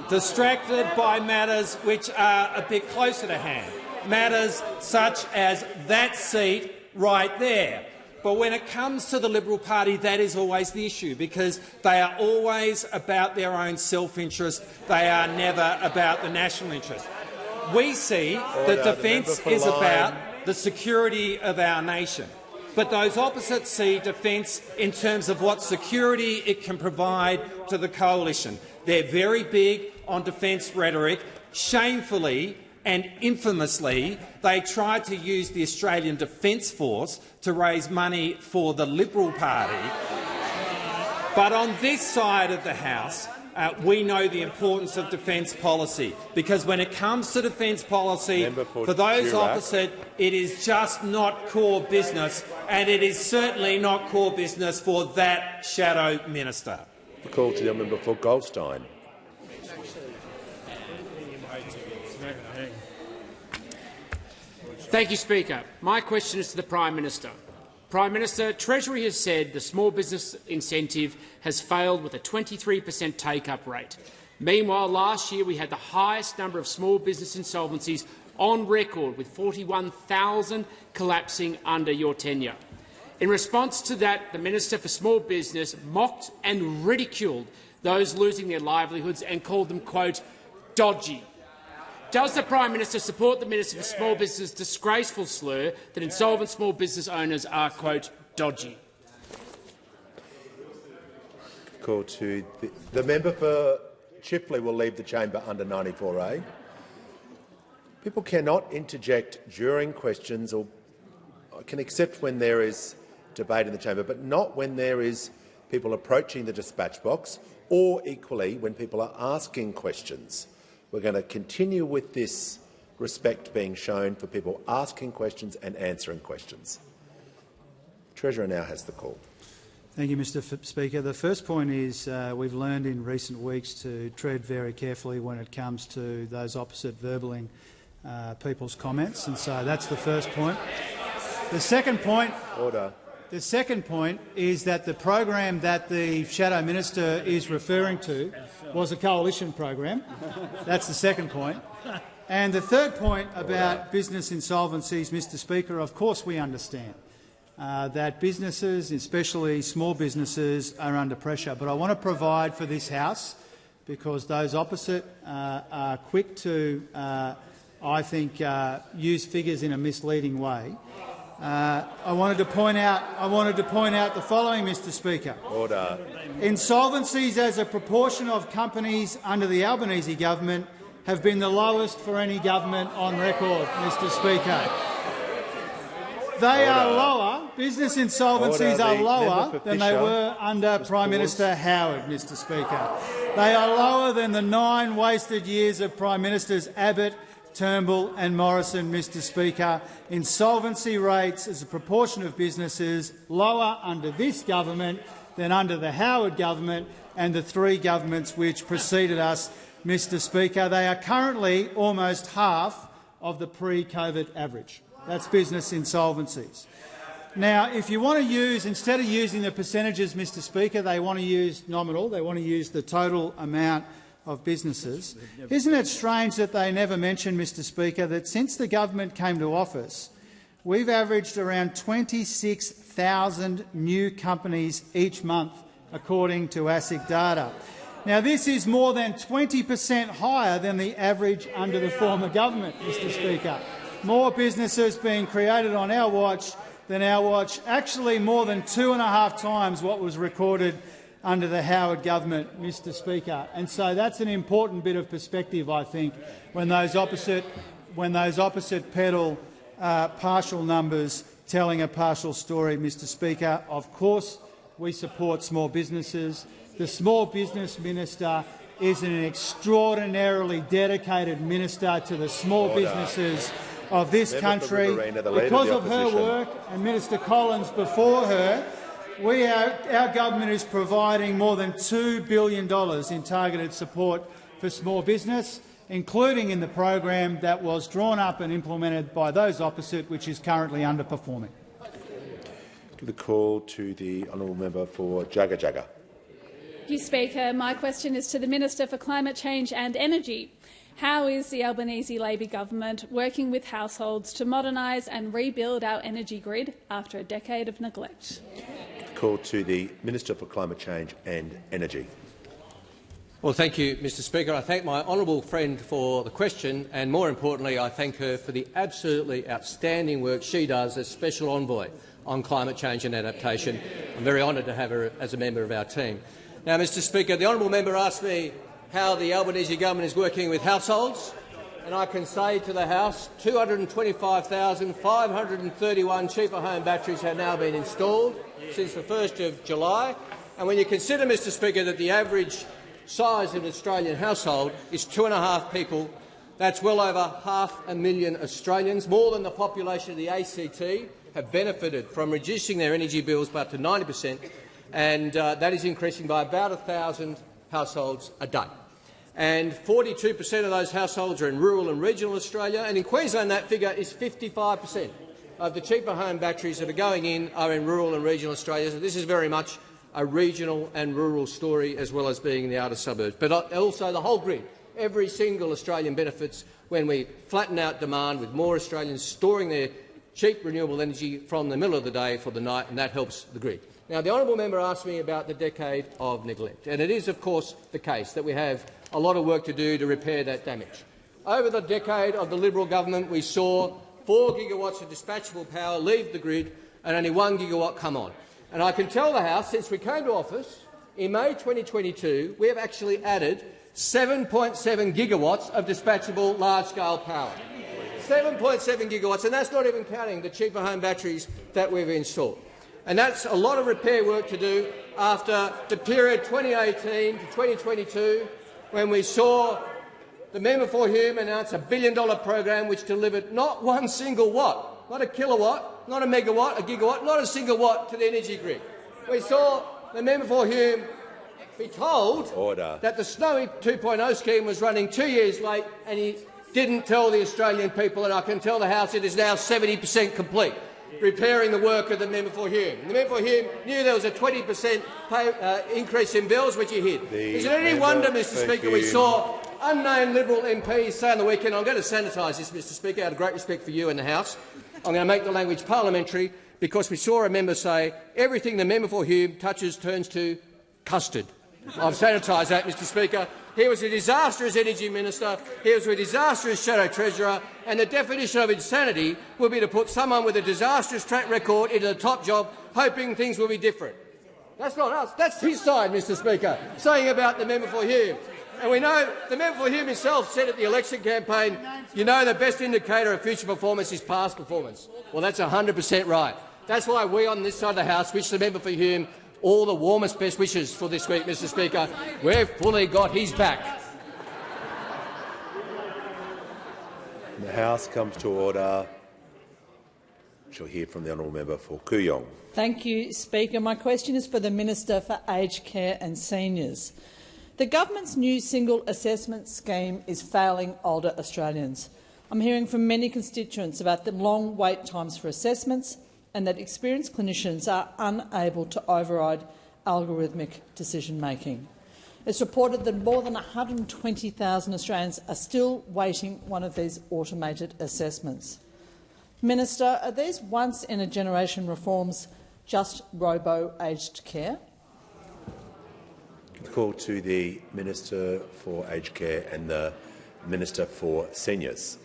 by matters which are a bit closer to hand, matters such as that seat right there. But when it comes to the Liberal Party, that is always the issue, because they are always about their own self-interest. They are never about the national interest. We see that defence is about the security of our nation, but those opposites see defence in terms of what security it can provide to the coalition. They're very big on defence rhetoric. Shamefully and infamously, they tried to use the Australian Defence Force to raise money for the Liberal Party. But on this side of the House, we know the importance of defence policy, because when it comes to defence policy, for those opposite, it is just not core business, and it is certainly not core business for that Shadow Minister. The call to the member for Goldstein. Thank you, Speaker. My question is to the Prime Minister. Prime Minister, Treasury has said the small business incentive has failed with a 23% take-up rate. Meanwhile, last year we had the highest number of small business insolvencies on record, with 41,000 collapsing under your tenure. In response to that, the Minister for Small Business mocked and ridiculed those losing their livelihoods and called them, quote, dodgy. Does the Prime Minister support the Minister for Small Business' disgraceful slur that insolvent small business owners are, quote, dodgy? Call to the member for Chifley will leave the chamber under 94A. People cannot interject during questions, or can accept when there is debate in the chamber, but not when there is people approaching the dispatch box, or equally when people are asking questions. We're going to continue with this respect being shown for people asking questions and answering questions. Treasurer now has the call. Thank you, Mr Speaker. The first point is we've learned in recent weeks to tread very carefully when it comes to those opposite verballing people's comments, and so that's the first point. The second point. Order. The second point is that the program that the Shadow Minister is referring to was a coalition program. That's the second point. And the third point about business insolvencies, Mr Speaker, of course we understand that businesses, especially small businesses, are under pressure. But I want to provide for this House, because those opposite are quick to, I think, use figures in a misleading way. I wanted to point out the following, Mr Speaker. Order. Insolvencies as a proportion of companies under the Albanese government have been the lowest for any government on record, Mr Speaker. They are lower, business insolvencies are lower than they were under Prime Minister Howard, Mr Speaker. They are lower than the 9 wasted years of Prime Ministers Abbott, Turnbull and Morrison, Mr Speaker. Insolvency rates as a proportion of businesses lower under this government than under the Howard government and the 3 governments which preceded us, Mr Speaker. They are currently almost half of the pre-COVID average. That's business insolvencies. Now, if you want to use, instead of using the percentages, Mr Speaker, they want to use nominal, they want to use the total amount of businesses. Isn't it strange that they never mention, Mr Speaker, that since the government came to office, we've averaged around 26,000 new companies each month, according to ASIC data. Now, this is more than 20% higher than the average under the former government, Mr Speaker. More businesses being created on our watch than our watch, actually more than 2.5 times what was recorded under the Howard government, Mr Speaker. And so that's an important bit of perspective, I think, when those opposite peddle partial numbers telling a partial story, Mr Speaker. Of course we support small businesses. The Small Business Minister is an extraordinarily dedicated minister to the small businesses of this country. Because of her work and Minister Collins before her, Our government is providing more than $2 billion in targeted support for small business, including in the program that was drawn up and implemented by those opposite, which is currently underperforming. The call to the honourable member for Jagga Jagga. Thank you, Speaker. My question is to the Minister for Climate Change and Energy. How is the Albanese Labor government working with households to modernise and rebuild our energy grid after a decade of neglect? Call to the Minister for Climate Change and Energy. Well, thank you, Mr Speaker. I thank my honourable friend for the question, and more importantly, I thank her for the absolutely outstanding work she does as Special Envoy on climate change and adaptation. I'm very honoured to have her as a member of our team. Now, Mr Speaker, the honourable member asked me how the Albanese government is working with households, and I can say to the House 225,531 cheaper home batteries have now been installed since the 1st of July. And when you consider, Mr Speaker, that the average size of an Australian household is 2.5 people, that's well over 500,000 Australians, more than the population of the ACT, have benefited from reducing their energy bills by up to 90%, and that is increasing by about 1,000 households a day. And 42% of those households are in rural and regional Australia, and in Queensland that figure is 55% of the cheaper home batteries that are going in are in rural and regional Australia. So this is very much a regional and rural story, as well as being in the outer suburbs. But also the whole grid. Every single Australian benefits when we flatten out demand, with more Australians storing their cheap renewable energy from the middle of the day for the night, and that helps the grid. Now, the honourable member asked me about the decade of neglect, and it is, of course, the case that we have a lot of work to do to repair that damage. Over the decade of the Liberal government, we saw 4 gigawatts of dispatchable power leave the grid and only 1 gigawatt come on. And I can tell the House, since we came to office in May 2022, we have actually added 7.7 gigawatts of dispatchable large-scale power. 7.7 gigawatts, and that's not even counting the cheaper home batteries that we've installed. And that's a lot of repair work to do after the period 2018 to 2022, when we saw the member for Hume announce a $1 billion program which delivered not one single watt, not a kilowatt, not a megawatt, a gigawatt, not a single watt to the energy grid. We saw the member for Hume be told that the Snowy 2.0 scheme was running 2 years late, and he didn't tell the Australian people, and I can tell the House it is now 70% complete, repairing the work of the member for Hume. The member for Hume knew there was a 20% increase in bills, which he hid. Is it any wonder, Mr Speaker, we saw unnamed Liberal MPs say on the weekend, I'm going to sanitise this, Mr Speaker, out of great respect for you and the House, I'm going to make the language parliamentary, because we saw a member say everything the member for Hume touches turns to custard. I've sanitised that, Mr Speaker. He was a disastrous energy minister, he was a disastrous shadow treasurer, and the definition of insanity will be to put someone with a disastrous track record into the top job, hoping things will be different. That's not us. That's his side, Mr Speaker, saying about the member for Hume. And we know the member for Hume himself said at the election campaign, you know, the best indicator of future performance is past performance. Well, that's 100% right. That's why we on this side of the House wish the member for Hume all the warmest best wishes for this week, Mr Speaker. We've fully got his back. The House comes to order. Shall hear from the honourable member for Kooyong. Thank you, Speaker. My question is for the Minister for Aged Care and Seniors. The government's new single assessment scheme is failing older Australians. I'm hearing from many constituents about the long wait times for assessments and that experienced clinicians are unable to override algorithmic decision-making. It's reported that more than 120,000 Australians are still waiting one of these automated assessments. Minister, are these once-in-a-generation reforms just robo-aged care? Call to the Minister for Aged Care and the Minister for Seniors.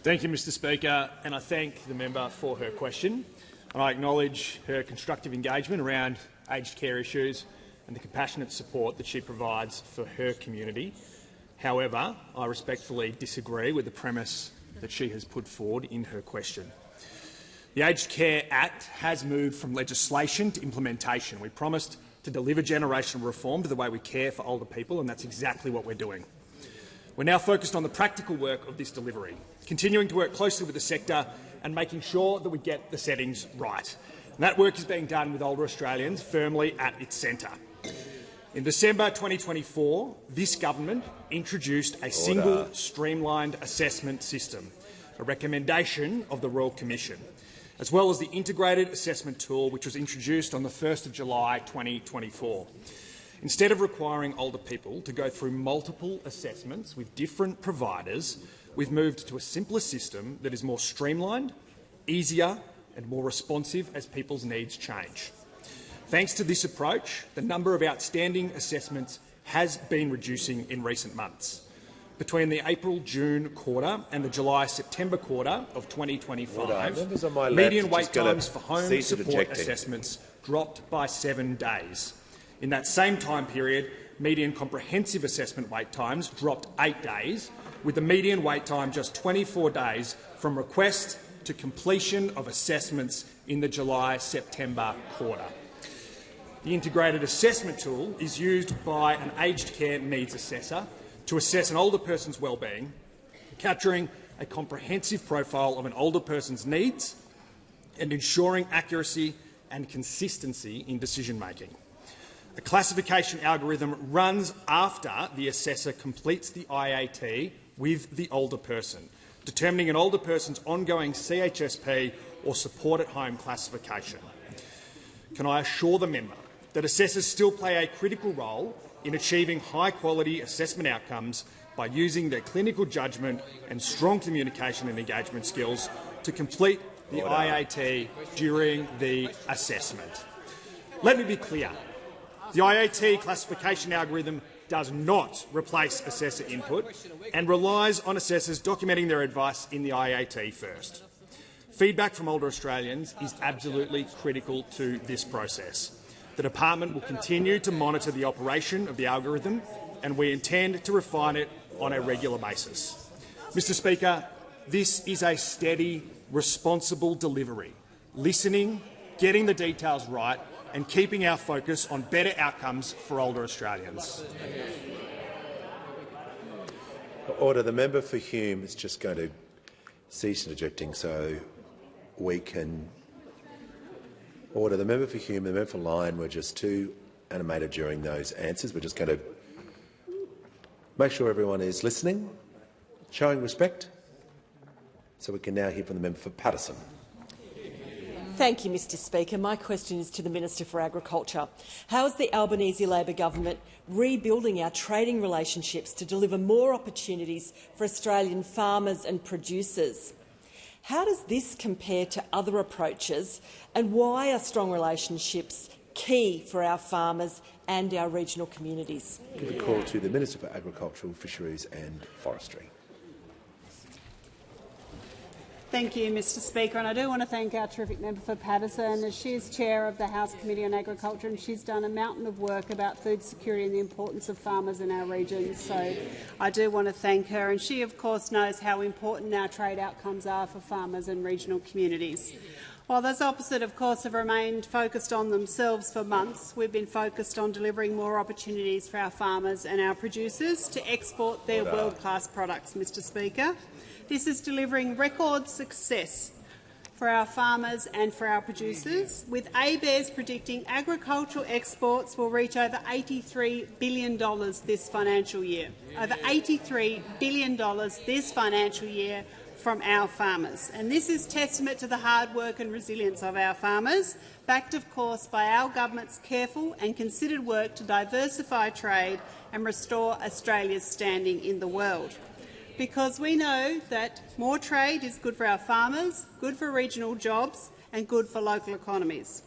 Thank you, Mr Speaker, and I thank the member for her question. And I acknowledge her constructive engagement around aged care issues and the compassionate support that she provides for her community. However, I respectfully disagree with the premise that she has put forward in her question. The Aged Care Act has moved from legislation to implementation. We promised to deliver generational reform to the way we care for older people, and that's exactly what we're doing. We're now focused on the practical work of this delivery, continuing to work closely with the sector and making sure that we get the settings right. And that work is being done with older Australians firmly at its centre. In December 2024, this government introduced a single streamlined assessment system, a recommendation of the Royal Commission, as well as the integrated assessment tool which was introduced on the 1st of July 2024. Instead of requiring older people to go through multiple assessments with different providers, we've moved to a simpler system that is more streamlined, easier and more responsive as people's needs change. Thanks to this approach, the number of outstanding assessments has been reducing in recent months. Between the April-June quarter and the July-September quarter of 2025, median wait times for home support assessments dropped by 7 days. In that same time period, median comprehensive assessment wait times dropped 8 days, with the median wait time just 24 days from request to completion of assessments in the July-September quarter. The integrated assessment tool is used by an aged care needs assessor to assess an older person's wellbeing, capturing a comprehensive profile of an older person's needs and ensuring accuracy and consistency in decision-making. A classification algorithm runs after the assessor completes the IAT with the older person, determining an older person's ongoing CHSP or support-at-home classification. Can I assure the member that assessors still play a critical role in achieving high-quality assessment outcomes by using their clinical judgment and strong communication and engagement skills to complete the IAT during the assessment? Let me be clear. The IAT classification algorithm does not replace assessor input and relies on assessors documenting their advice in the IAT first. Feedback from older Australians is absolutely critical to this process. The department will continue to monitor the operation of the algorithm, and we intend to refine it on a regular basis. Mr Speaker, this is a steady, responsible delivery, listening, getting the details right and keeping our focus on better outcomes for older Australians. Order. The member for Hume is just going to cease interjecting so we can order. The member for Hume and the member for Lyon were just too animated during those answers. We're just going to make sure everyone is listening, showing respect, so we can now hear from the member for Paterson. Thank you, Mr Speaker. My question is to the Minister for Agriculture. How is the Albanese Labor government rebuilding our trading relationships to deliver more opportunities for Australian farmers and producers? How does this compare to other approaches, and why are strong relationships key for our farmers and our regional communities? Give a call to the Minister for Agriculture, Fisheries and Forestry. Thank you, Mr Speaker, and I do want to thank our terrific member for Paterson, as she is chair of the House Committee on Agriculture, and she's done a mountain of work about food security and the importance of farmers in our region. So I do want to thank her, and she of course knows how important our trade outcomes are for farmers and regional communities. While those opposite, of course, have remained focused on themselves for months, we've been focused on delivering more opportunities for our farmers and our producers to export their world-class products, Mr Speaker. This is delivering record success for our farmers and for our producers, with ABARES predicting agricultural exports will reach over $83 billion this financial year. Over $83 billion this financial year from our farmers. And this is testament to the hard work and resilience of our farmers, backed of course by our government's careful and considered work to diversify trade and restore Australia's standing in the world. Because we know that more trade is good for our farmers, good for regional jobs and good for local economies.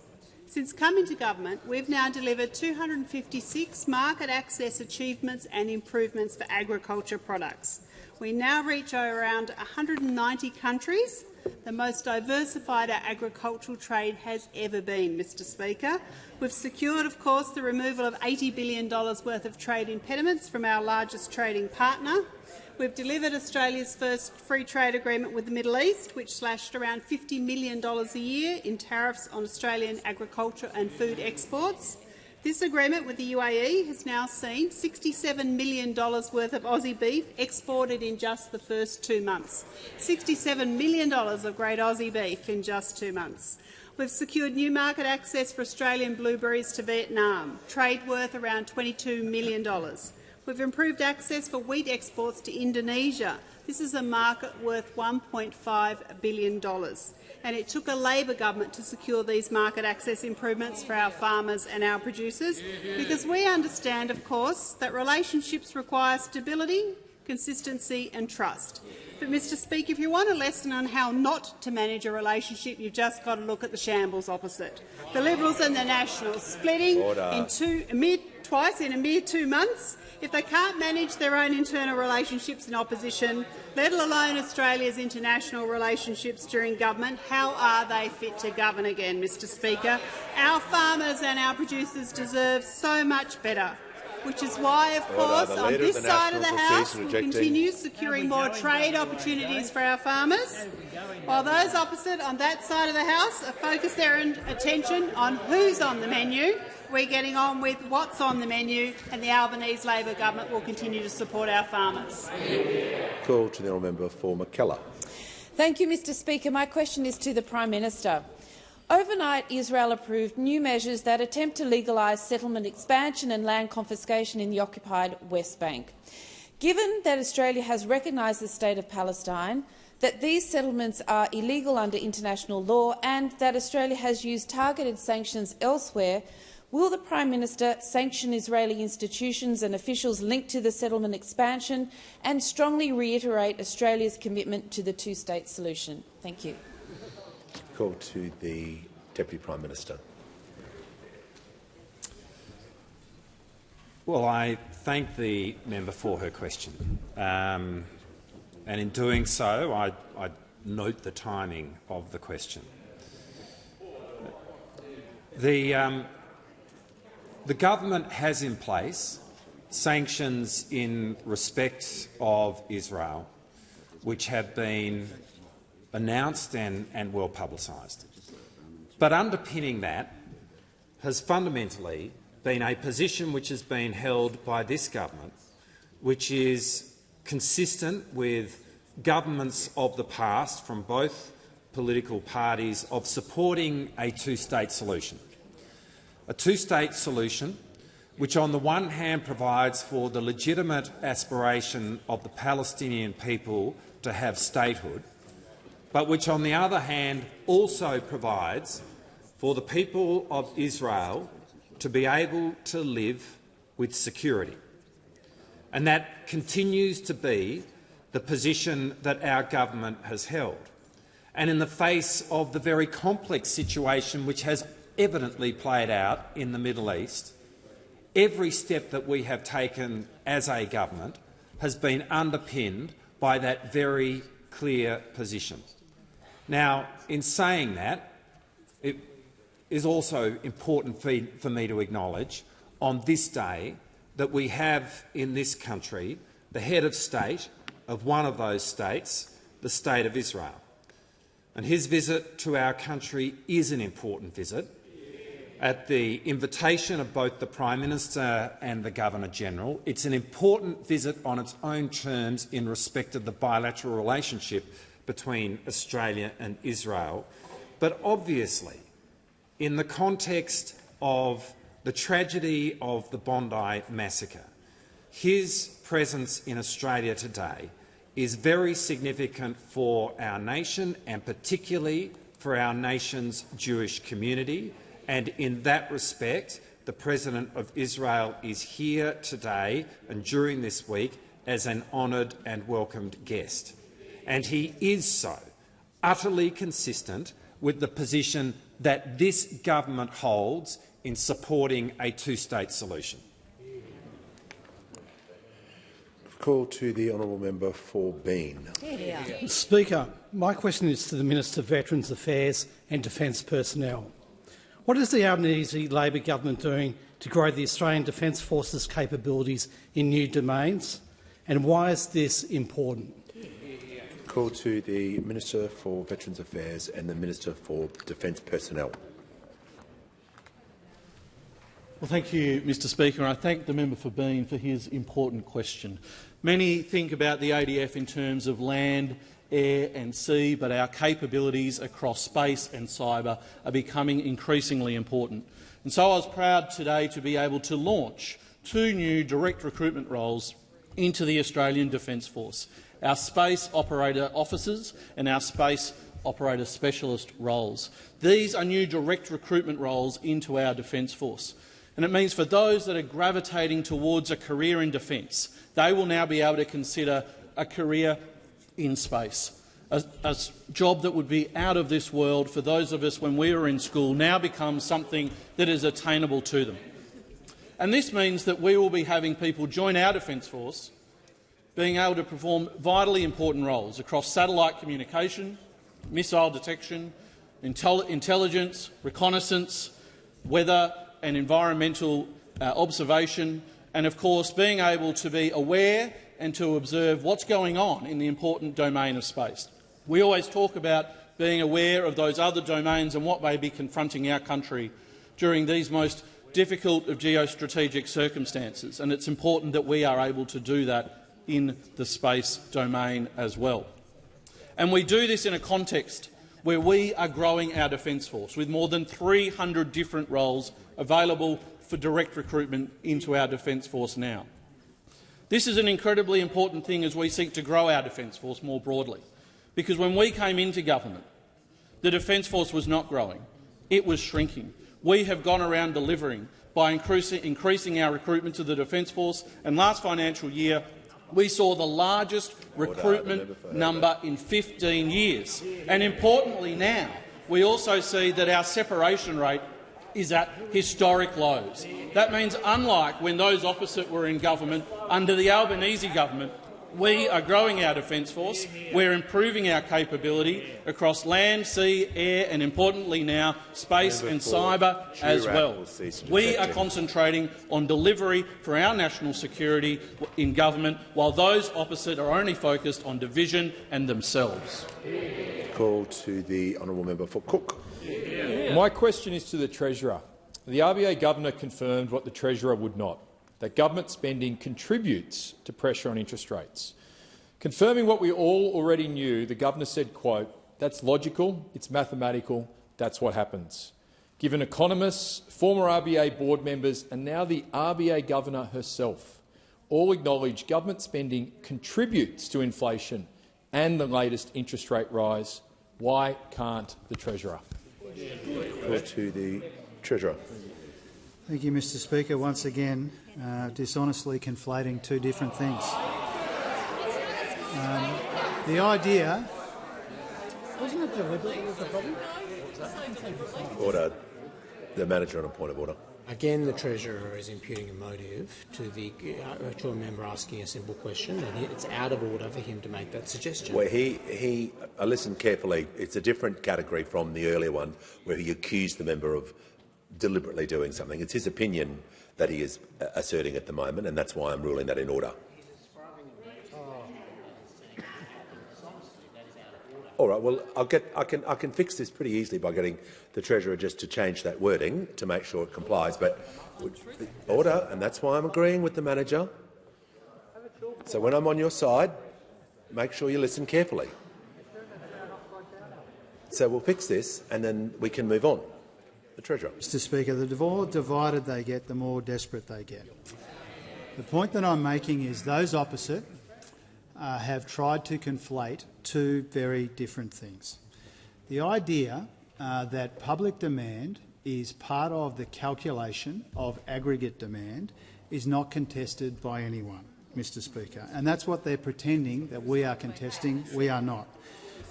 Since coming to government, we've now delivered 256 market access achievements and improvements for agriculture products. We now reach around 190 countries, the most diversified our agricultural trade has ever been, Mr Speaker. We've secured, of course, the removal of $80 billion worth of trade impediments from our largest trading partner. We've delivered Australia's first free trade agreement with the Middle East, which slashed around $50 million a year in tariffs on Australian agriculture and food exports. This agreement with the UAE has now seen $67 million worth of Aussie beef exported in just the first 2 months. $67 million of great Aussie beef in just 2 months. We've secured new market access for Australian blueberries to Vietnam, trade worth around $22 million. We've improved access for wheat exports to Indonesia. This is a market worth $1.5 billion. And it took a Labor government to secure these market access improvements for our farmers and our producers, because we understand, of course, that relationships require stability, consistency and trust. But, Mr Speaker, if you want a lesson on how not to manage a relationship, you've just got to look at the shambles opposite. The Liberals and the Nationals splitting twice in a mere 2 months. If they can't manage their own internal relationships in opposition, let alone Australia's international relationships during government, how are they fit to govern again, Mr Speaker? Our farmers and our producers deserve so much better, which is why, of course, on this side of the House we'll continue securing more trade opportunities for our farmers, while those opposite on that side of the House are focused their attention on who's on the menu. We're getting on with what's on the menu, and the Albanese Labor government will continue to support our farmers. Call to the honourable member for McKellar. Thank you, Mr Speaker. My question is to the Prime Minister. Overnight, Israel approved new measures that attempt to legalise settlement expansion and land confiscation in the occupied West Bank. Given that Australia has recognised the State of Palestine, that these settlements are illegal under international law and that Australia has used targeted sanctions elsewhere, will the Prime Minister sanction Israeli institutions and officials linked to the settlement expansion and strongly reiterate Australia's commitment to the two-state solution? Thank you. Call to the Deputy Prime Minister. Well, I thank the member for her question. And in doing so, I note the timing of the question. The government has in place sanctions in respect of Israel, which have been announced and well publicised. But underpinning that has fundamentally been a position which has been held by this government, which is consistent with governments of the past from both political parties of supporting a two-state solution. A two-state solution which on the one hand provides for the legitimate aspiration of the Palestinian people to have statehood, but which on the other hand also provides for the people of Israel to be able to live with security. And that continues to be the position that our government has held. And in the face of the very complex situation which has evidently played out in the Middle East, every step that we have taken as a government has been underpinned by that very clear position. Now, in saying that, it is also important for me to acknowledge on this day that we have in this country the head of state of one of those states, the State of Israel. And his visit to our country is an important visit. At the invitation of both the Prime Minister and the Governor-General, it's an important visit on its own terms in respect of the bilateral relationship between Australia and Israel. But obviously, in the context of the tragedy of the Bondi massacre, his presence in Australia today is very significant for our nation and particularly for our nation's Jewish community. And in that respect, the President of Israel is here today and during this week as an honoured and welcomed guest. And he is so utterly consistent with the position that this government holds in supporting a two-state solution. Call to the honourable member for Bean. Speaker, my question is to the Minister of Veterans Affairs and Defence Personnel. What is the Albanese Labor government doing to grow the Australian Defence Force's capabilities in new domains, and why is this important? Call to the Minister for Veterans Affairs and the Minister for Defence Personnel. Well, thank you, Mr Speaker, and I thank the member for his important question. Many think about the ADF in terms of land, air and sea, but our capabilities across space and cyber are becoming increasingly important. And so I was proud today to be able to launch 2 new direct recruitment roles into the Australian Defence Force, our Space Operator Officers and our Space Operator Specialist roles. These are new direct recruitment roles into our Defence Force. And it means for those that are gravitating towards a career in defence, they will now be able to consider a career in space. A job that would be out of this world for those of us when we were in school now becomes something that is attainable to them. And this means that we will be having people join our Defence Force being able to perform vitally important roles across satellite communication, missile detection, intelligence, reconnaissance, weather and environmental observation, and of course being able to be aware and to observe what's going on in the important domain of space. We always talk about being aware of those other domains and what may be confronting our country during these most difficult of geostrategic circumstances, and it's important that we are able to do that in the space domain as well. And we do this in a context where we are growing our Defence Force, with more than 300 different roles available for direct recruitment into our Defence Force now. This is an incredibly important thing as we seek to grow our Defence Force more broadly, because when we came into government, the Defence Force was not growing, it was shrinking. We have gone around delivering by increasing our recruitment to the Defence Force, and last financial year we saw the largest recruitment number in 15 years. And importantly now, we also see that our separation rate is at historic lows. That means, unlike when those opposite were in government, under the Albanese government, we are growing our Defence Force, we're improving our capability across land, sea, air and, importantly now, space and cyber as well. We are concentrating on delivery for our national security in government, while those opposite are only focused on division and themselves. Call to the honourable member for Cook. My question is to the Treasurer. The RBA Governor confirmed what the Treasurer would not, that government spending contributes to pressure on interest rates. Confirming what we all already knew, the Governor said, quote, "That's logical, it's mathematical, that's what happens." Given economists, former RBA board members and now the RBA Governor herself all acknowledge government spending contributes to inflation and the latest interest rate rise, why can't the Treasurer? Call to the Treasurer. Thank you, Mr Speaker. Once again, dishonestly conflating 2 different things. The idea... Wasn't it deliberate was the problem? Order. The manager on a point of order. Again, the Treasurer is imputing a motive to a member asking a simple question, and it's out of order for him to make that suggestion. Well, I listened carefully. It's a different category from the earlier one, where he accused the member of deliberately doing something. It's his opinion that he is asserting at the moment, and that's why I'm ruling that in order. All right. Well, I can fix this pretty easily by getting the Treasurer just to change that wording to make sure it complies. But order, and that's why I'm agreeing with the manager. So when I'm on your side, make sure you listen carefully. So we'll fix this, and then we can move on. The Treasurer. Mr Speaker, the more divided they get, the more desperate they get. The point that I'm making is those opposite have tried to conflate 2 very different things. The idea that public demand is part of the calculation of aggregate demand is not contested by anyone, Mr Speaker, and that's what they're pretending that we are contesting. We are not.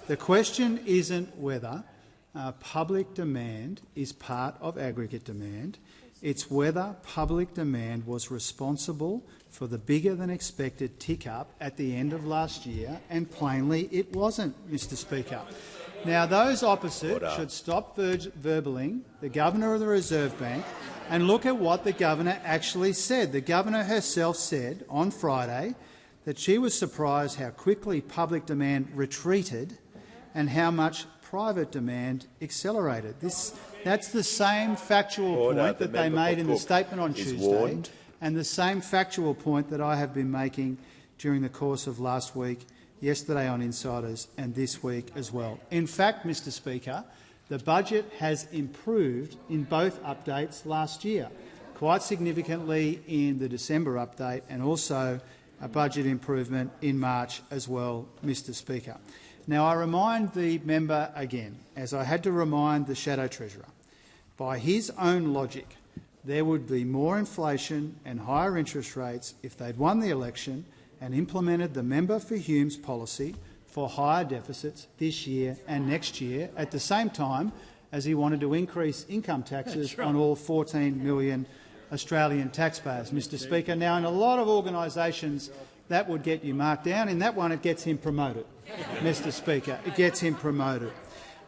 The question isn't whether public demand is part of aggregate demand. It's whether public demand was responsible for the bigger-than-expected tick-up at the end of last year, and plainly it wasn't, Mr Speaker. Now, those opposite should stop verballing the Governor of the Reserve Bank and look at what the Governor actually said. The Governor herself said on Friday that she was surprised how quickly public demand retreated and how much private demand accelerated. That's the same factual point that they made in the statement on Tuesday, and the same factual point that I have been making during the course of last week, yesterday on Insiders, and this week as well. In fact, Mr Speaker, the budget has improved in both updates last year, quite significantly in the December update, and also a budget improvement in March as well, Mr Speaker. Now, I remind the member again, as I had to remind the Shadow Treasurer, by his own logic, there would be more inflation and higher interest rates if they'd won the election and implemented the member for Hume's policy for higher deficits this year and next year, at the same time as he wanted to increase income taxes on all 14 million Australian taxpayers, Mr Speaker. Now, in a lot of organisations, that would get you marked down. In that one, it gets him promoted, Mr Speaker. It gets him promoted.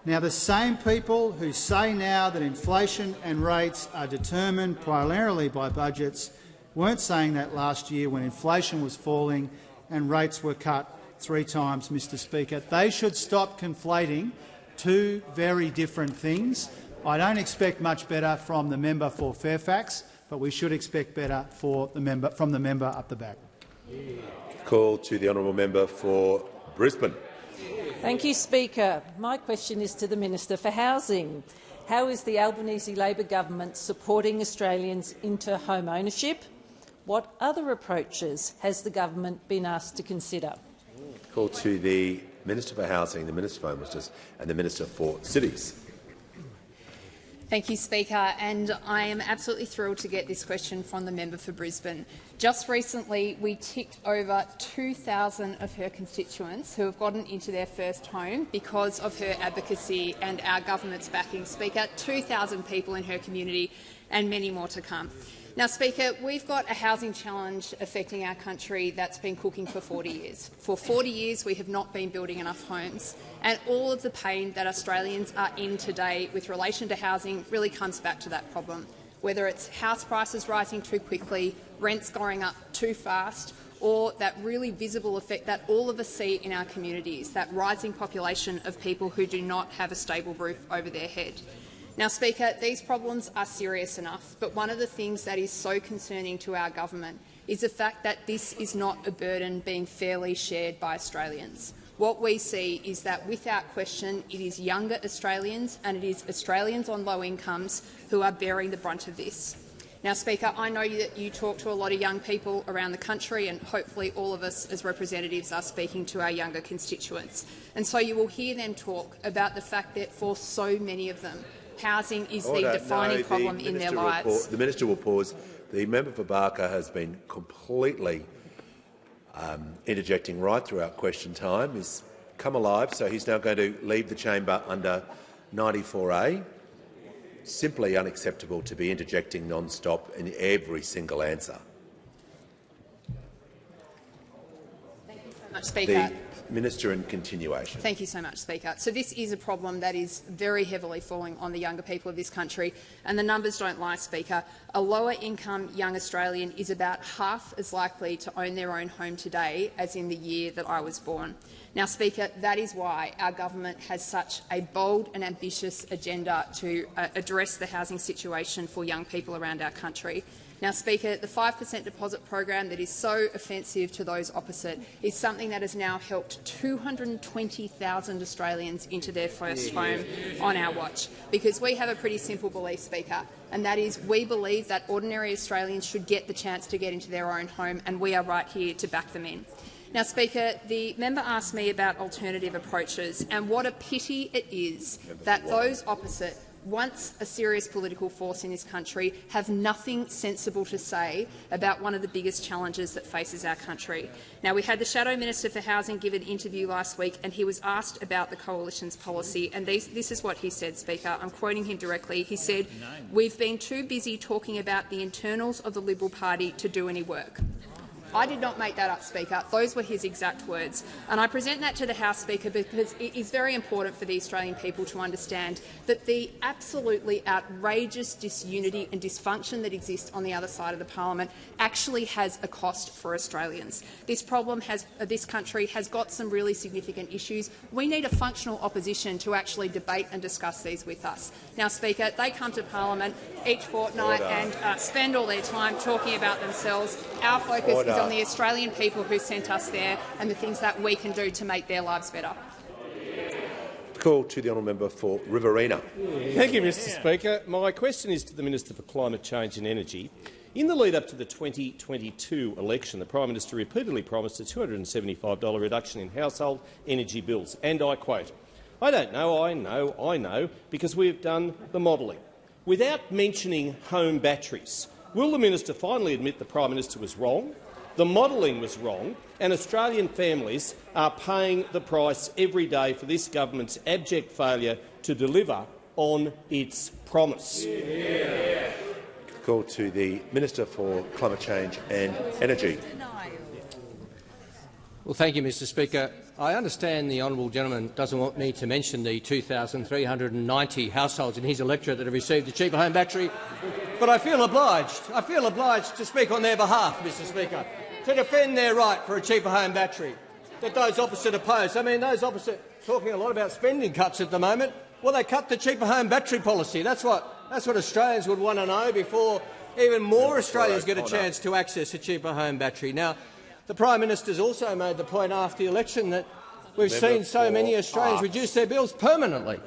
Now, the same people who say now that inflation and rates are determined primarily by budgets weren't saying that last year when inflation was falling and rates were cut 3 times, Mr Speaker. They should stop conflating two very different things. I don't expect much better from the member for Fairfax, but we should expect better from the member up the back. Call to the honourable member for Brisbane. Thank you, Speaker. My question is to the Minister for Housing. How is the Albanese Labor government supporting Australians into home ownership? What other approaches has the government been asked to consider? Call to the Minister for Housing, the Minister for Homelessness and the Minister for Cities. Thank you, Speaker, and I am absolutely thrilled to get this question from the member for Brisbane. Just recently, we ticked over 2,000 of her constituents who have gotten into their first home because of her advocacy and our government's backing. Speaker, 2,000 people in her community and many more to come. Now, Speaker, we've got a housing challenge affecting our country that's been cooking for 40 years. For 40 years, we have not been building enough homes, and all of the pain that Australians are in today with relation to housing really comes back to that problem, whether it's house prices rising too quickly, rents going up too fast, or that really visible effect that all of us see in our communities, that rising population of people who do not have a stable roof over their head. Now, Speaker, these problems are serious enough, but one of the things that is so concerning to our government is the fact that this is not a burden being fairly shared by Australians. What we see is that, without question, it is younger Australians and it is Australians on low incomes who are bearing the brunt of this. Now, Speaker, I know that you talk to a lot of young people around the country, and hopefully all of us as representatives are speaking to our younger constituents. And so you will hear them talk about the fact that for so many of them, housing is the defining problem in their lives. The minister will pause. The member for Barker has been completely interjecting right throughout question time. He's come alive, so he's now going to leave the chamber under 94A. Simply unacceptable to be interjecting non-stop in every single answer. Thank you so much, Speaker. The Minister in continuation. Thank you so much, Speaker. So this is a problem that is very heavily falling on the younger people of this country, and the numbers don't lie, Speaker. A lower-income young Australian is about half as likely to own their own home today as in the year that I was born. Now, Speaker, that is why our government has such a bold and ambitious agenda to address the housing situation for young people around our country. Now, Speaker, the 5% deposit program that is so offensive to those opposite is something that has now helped 220,000 Australians into their first home on our watch, because we have a pretty simple belief, Speaker, and that is we believe that ordinary Australians should get the chance to get into their own home, and we are right here to back them in. Now, Speaker, the member asked me about alternative approaches, and what a pity it is that those opposite, once a serious political force in this country, have nothing sensible to say about one of the biggest challenges that faces our country. Now, we had the Shadow Minister for Housing give an interview last week, and he was asked about the Coalition's policy, and this is what he said, Speaker. I'm quoting him directly. He said, "We've been too busy talking about the internals of the Liberal Party to do any work." I did not make that up, Speaker. Those were his exact words. And I present that to the House Speaker because it is very important for the Australian people to understand that the absolutely outrageous disunity and dysfunction that exists on the other side of the parliament actually has a cost for Australians. This country has got some really significant issues. We need a functional opposition to actually debate and discuss these with us. Now, Speaker, they come to parliament each fortnight and spend all their time talking about themselves. Our focus is on the Australian people who sent us there and the things that we can do to make their lives better. Call to the honourable member for Riverina. Thank you, Mr Speaker. My question is to the Minister for Climate Change and Energy. In the lead-up to the 2022 election, the Prime Minister repeatedly promised a $275 reduction in household energy bills, and I quote, "I don't know, I know, because we have done the modelling." Without mentioning home batteries, will the minister finally admit the Prime Minister was wrong, the modelling was wrong, and Australian families are paying the price every day for this government's abject failure to deliver on its promise? Call to the Minister for Climate Change and Energy. Well, thank you, Mr Speaker. I understand the honourable gentleman doesn't want me to mention the 2,390 households in his electorate that have received a cheaper home battery, but I feel obliged. I feel obliged to speak on their behalf, Mr Speaker, to defend their right for a cheaper home battery that those opposite oppose. I mean, those opposite talking a lot about spending cuts at the moment. Well, they cut the cheaper home battery policy. That's what Australians would want to know before even more Australians get a chance to access a cheaper home battery. Now, the Prime Minister's also made the point after the election that we've seen so many Australians reduce their bills permanently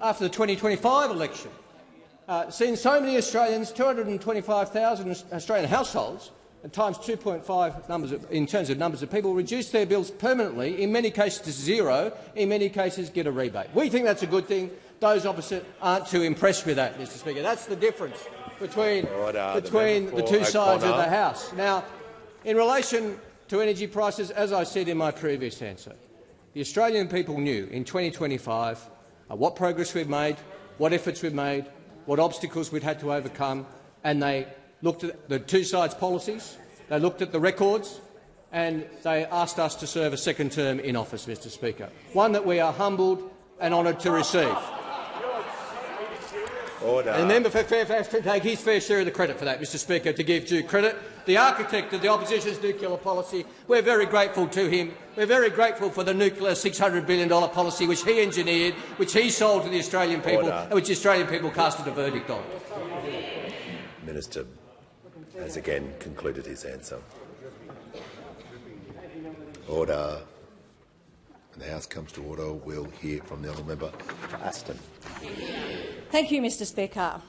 after the 2025 election. Seen so many Australians, 225,000 Australian households, and times 2.5 in terms of numbers of people, reduce their bills permanently, in many cases to zero, in many cases get a rebate. We think that's a good thing. Those opposite aren't too impressed with that, Mr Speaker. That's the difference between the two sides of the House. Now, in relation to energy prices, as I said in my previous answer, the Australian people knew in 2025 what progress we've made, what efforts we've made, what obstacles we'd had to overcome, and they looked at the two sides' policies, they looked at the records, and they asked us to serve a second term in office, Mr Speaker, one that we are humbled and honoured to receive. Order. And the member for Fairfax can take his fair share of the credit for that, Mr Speaker, to give due credit. The architect of the opposition's nuclear policy, we're very grateful to him. We're very grateful for the nuclear $600 billion policy which he engineered, which he sold to the Australian people, and which the Australian people casted a verdict on. Minister has again concluded his answer. Order. When the House comes to order, we'll hear from the honourable member for Aston. Thank you, Mr Speaker.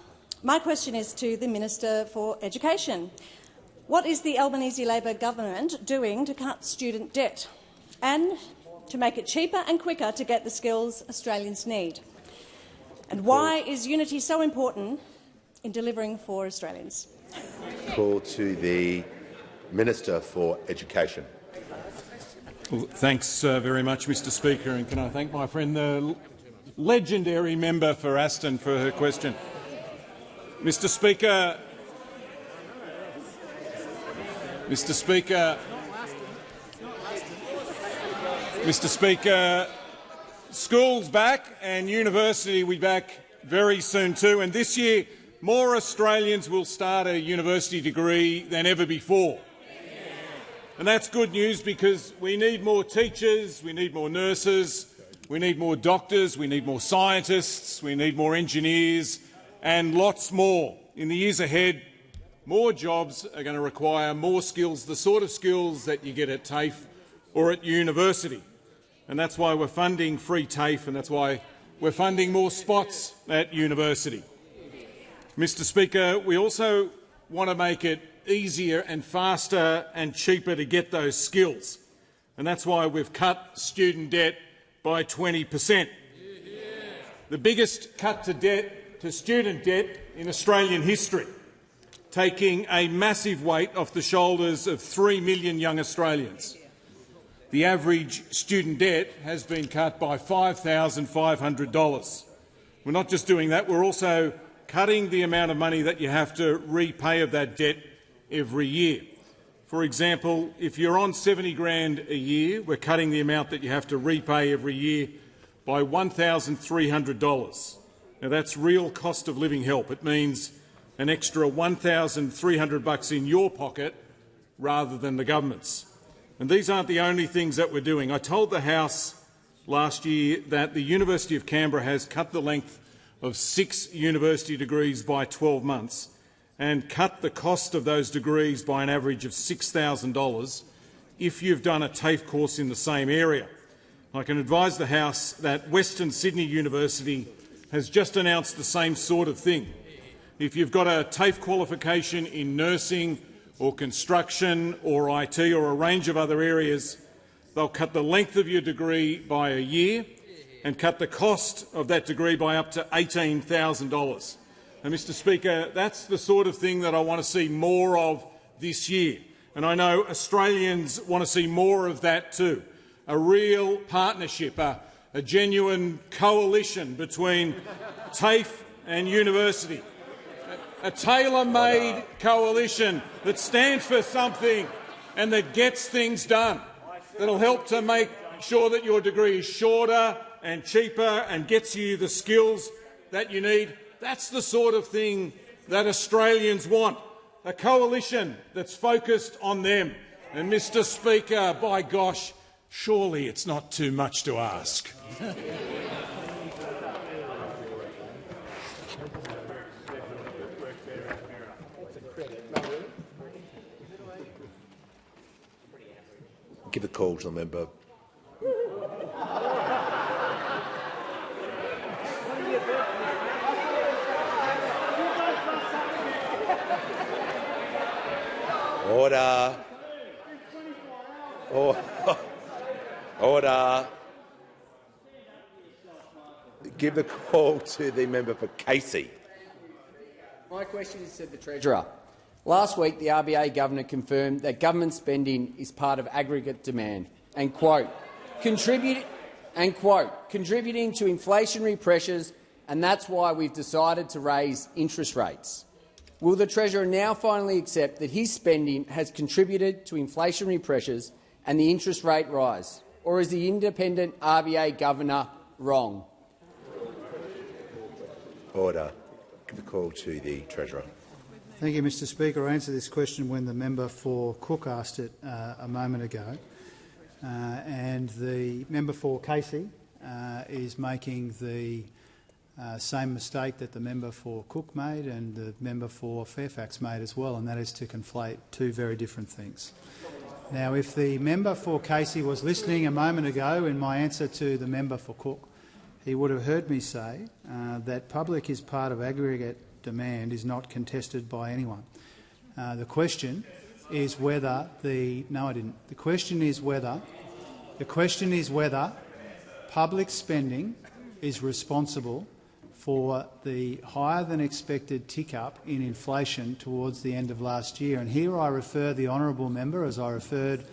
My question is to the Minister for Education. What is the Albanese Labor government doing to cut student debt and to make it cheaper and quicker to get the skills Australians need? And why is unity so important in delivering for Australians? Call to the Minister for Education. Well, thanks very much, Mr Speaker, and can I thank my friend, the legendary member for Aston, for her question. Mr Speaker, school's back and university will be back very soon too, and this year more Australians will start a university degree than ever before. And that's good news because we need more teachers, we need more nurses, we need more doctors, we need more scientists, we need more engineers and lots more. In the years ahead, more jobs are going to require more skills, the sort of skills that you get at TAFE or at university. And that's why we're funding free TAFE and that's why we're funding more spots at university. Mr Speaker, we also want to make it easier and faster and cheaper to get those skills. And that's why we've cut student debt by 20%. The biggest cut to student debt in Australian history, taking a massive weight off the shoulders of 3 million young Australians. The average student debt has been cut by $5,500. We're not just doing that, we're also cutting the amount of money that you have to repay of that debt every year. For example, if you're on $70,000 a year, we're cutting the amount that you have to repay every year by $1,300. Now, that's real cost of living help. It means an extra $1,300 in your pocket rather than the government's. And these aren't the only things that we're doing. I told the House last year that the University of Canberra has cut the length of 6 university degrees by 12 months and cut the cost of those degrees by an average of $6,000 if you've done a TAFE course in the same area. I can advise the House that Western Sydney University has just announced the same sort of thing. If you've got a TAFE qualification in nursing or construction or IT or a range of other areas, they'll cut the length of your degree by a year and cut the cost of that degree by up to $18,000. And, Mr Speaker, that's the sort of thing that I want to see more of this year. And I know Australians want to see more of that too. A real partnership, a genuine coalition between TAFE and university. A tailor-made coalition that stands for something and that gets things done, that'll help to make sure that your degree is shorter and cheaper and gets you the skills that you need. That's the sort of thing that Australians want, a coalition that's focused on them. And, Mr Speaker, by gosh, surely it's not too much to ask. Give a call to the member. Order. Order. Give the call to the member for Casey. My question is to the Treasurer. Last week, the RBA Governor confirmed that government spending is part of aggregate demand and, quote, contributing to inflationary pressures, and that's why we've decided to raise interest rates. Will the Treasurer now finally accept that his spending has contributed to inflationary pressures and the interest rate rise, or is the independent RBA Governor wrong? Order. Give the call to the Treasurer. Thank you, Mr Speaker. I answered this question when the member for Cook asked it a moment ago. And the member for Casey is making the same mistake that the member for Cook made and the member for Fairfax made as well, and that is to conflate two very different things. Now, if the member for Casey was listening a moment ago in my answer to the member for Cook, he would have heard me say that public is part of aggregate demand is not contested by anyone. The question is whether the question is whether public spending is responsible for the higher-than-expected tick-up in inflation towards the end of last year. And here I refer the honourable member, as I referred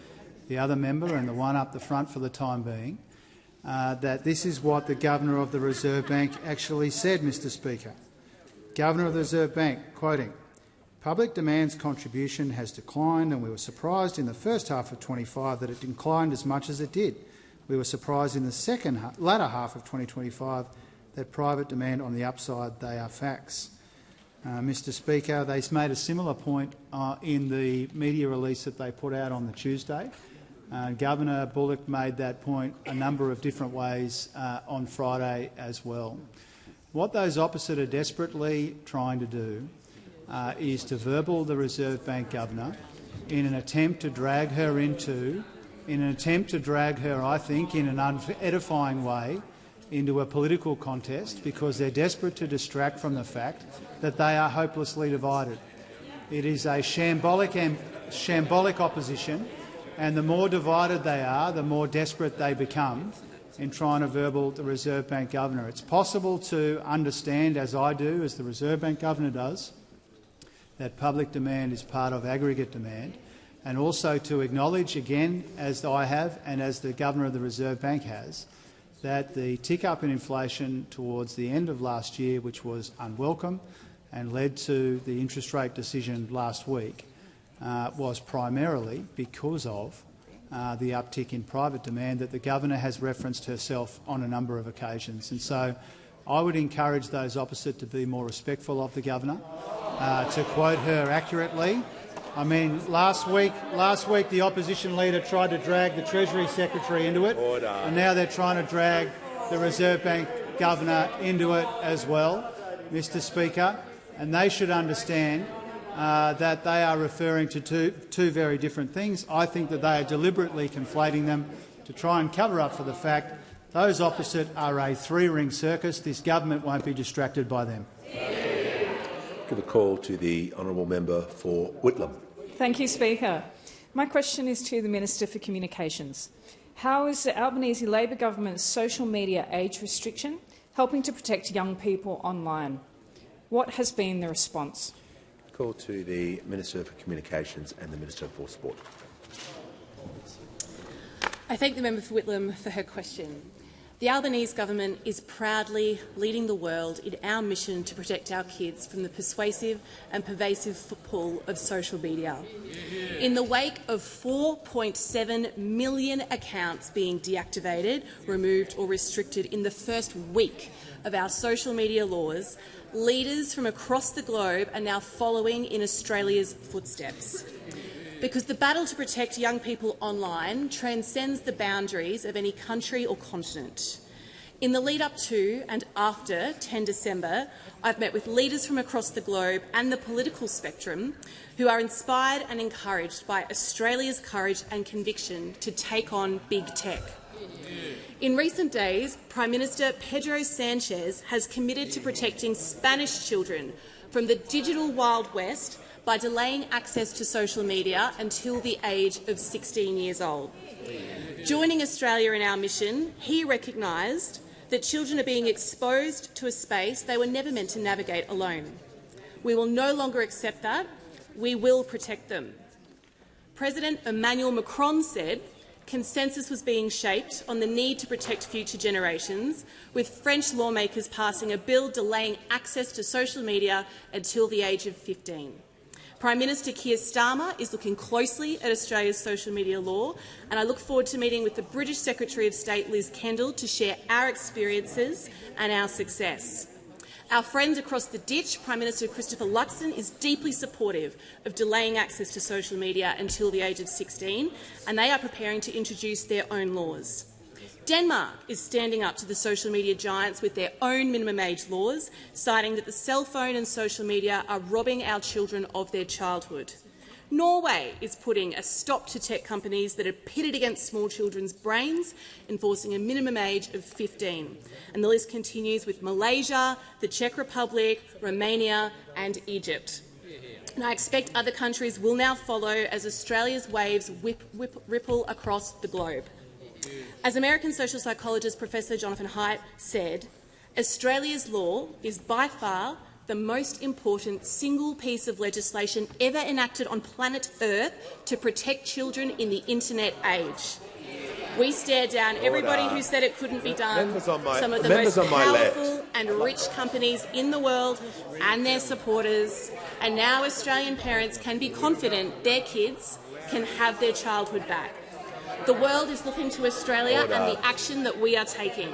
the other member and the one up the front for the time being, that this is what the Governor of the Reserve Bank actually said, Mr Speaker. Governor of the Reserve Bank, quoting, "Public demand's contribution has declined and we were surprised in the first half of 25 that it declined as much as it did. We were surprised in the latter half of 2025 that private demand on the upside, they are facts." Mr Speaker, they made a similar point in the media release that they put out on the Tuesday. Governor Bullock made that point a number of different ways on Friday as well. What those opposite are desperately trying to do is to verbal the Reserve Bank Governor in an attempt to drag her, I think, in an unedifying way into a political contest, because they're desperate to distract from the fact that they are hopelessly divided. It is a shambolic opposition, and the more divided they are, the more desperate they become in trying to verbal the Reserve Bank Governor. It's possible to understand, as I do, as the Reserve Bank Governor does, that public demand is part of aggregate demand, and also to acknowledge again, as I have and as the Governor of the Reserve Bank has, that the tick-up in inflation towards the end of last year, which was unwelcome and led to the interest rate decision last week, was primarily because of the uptick in private demand that the governor has referenced herself on a number of occasions. And so I would encourage those opposite to be more respectful of the governor, to quote her accurately. I mean, last week the opposition leader tried to drag the Treasury Secretary into it, and now they're trying to drag the Reserve Bank governor into it as well, Mr Speaker. And they should understand that they are referring to two very different things. I think that they are deliberately conflating them to try and cover up for the fact those opposite are a three-ring circus. This government won't be distracted by them. Give a call to the honourable member for Whitlam. Thank you, Speaker. My question is to the Minister for Communications. How is the Albanese Labor government's social media age restriction helping to protect young people online? What has been the response? Call to the Minister for Communications and the Minister for Sport. I thank the member for Whitlam for her question. The Albanese government is proudly leading the world in our mission to protect our kids from the persuasive and pervasive pull of social media. In the wake of 4.7 million accounts being deactivated, removed or restricted in the first week of our social media laws, leaders from across the globe are now following in Australia's footsteps. Because the battle to protect young people online transcends the boundaries of any country or continent. In the lead-up to and after 10 December, I've met with leaders from across the globe and the political spectrum who are inspired and encouraged by Australia's courage and conviction to take on big tech. In recent days, Prime Minister Pedro Sanchez has committed to protecting Spanish children from the digital Wild West by delaying access to social media until the age of 16 years old. Joining Australia in our mission, he recognised that children are being exposed to a space they were never meant to navigate alone. We will no longer accept that. We will protect them. President Emmanuel Macron said consensus was being shaped on the need to protect future generations, with French lawmakers passing a bill delaying access to social media until the age of 15. Prime Minister Keir Starmer is looking closely at Australia's social media law, and I look forward to meeting with the British Secretary of State Liz Kendall to share our experiences and our success. Our friends across the ditch, Prime Minister Christopher Luxon, is deeply supportive of delaying access to social media until the age of 16, and they are preparing to introduce their own laws. Denmark is standing up to the social media giants with their own minimum age laws, citing that the cell phone and social media are robbing our children of their childhood. Norway is putting a stop to tech companies that are pitted against small children's brains, enforcing a minimum age of 15. And the list continues with Malaysia, the Czech Republic, Romania and Egypt. And I expect other countries will now follow as Australia's waves ripple across the globe. As American social psychologist Professor Jonathan Haidt said, Australia's law is by far the most important single piece of legislation ever enacted on planet Earth to protect children in the internet age. We stare down everybody who said it couldn't be done, some of the most powerful and rich companies in the world and their supporters, and now Australian parents can be confident their kids can have their childhood back. The world is looking to Australia and the action that we are taking.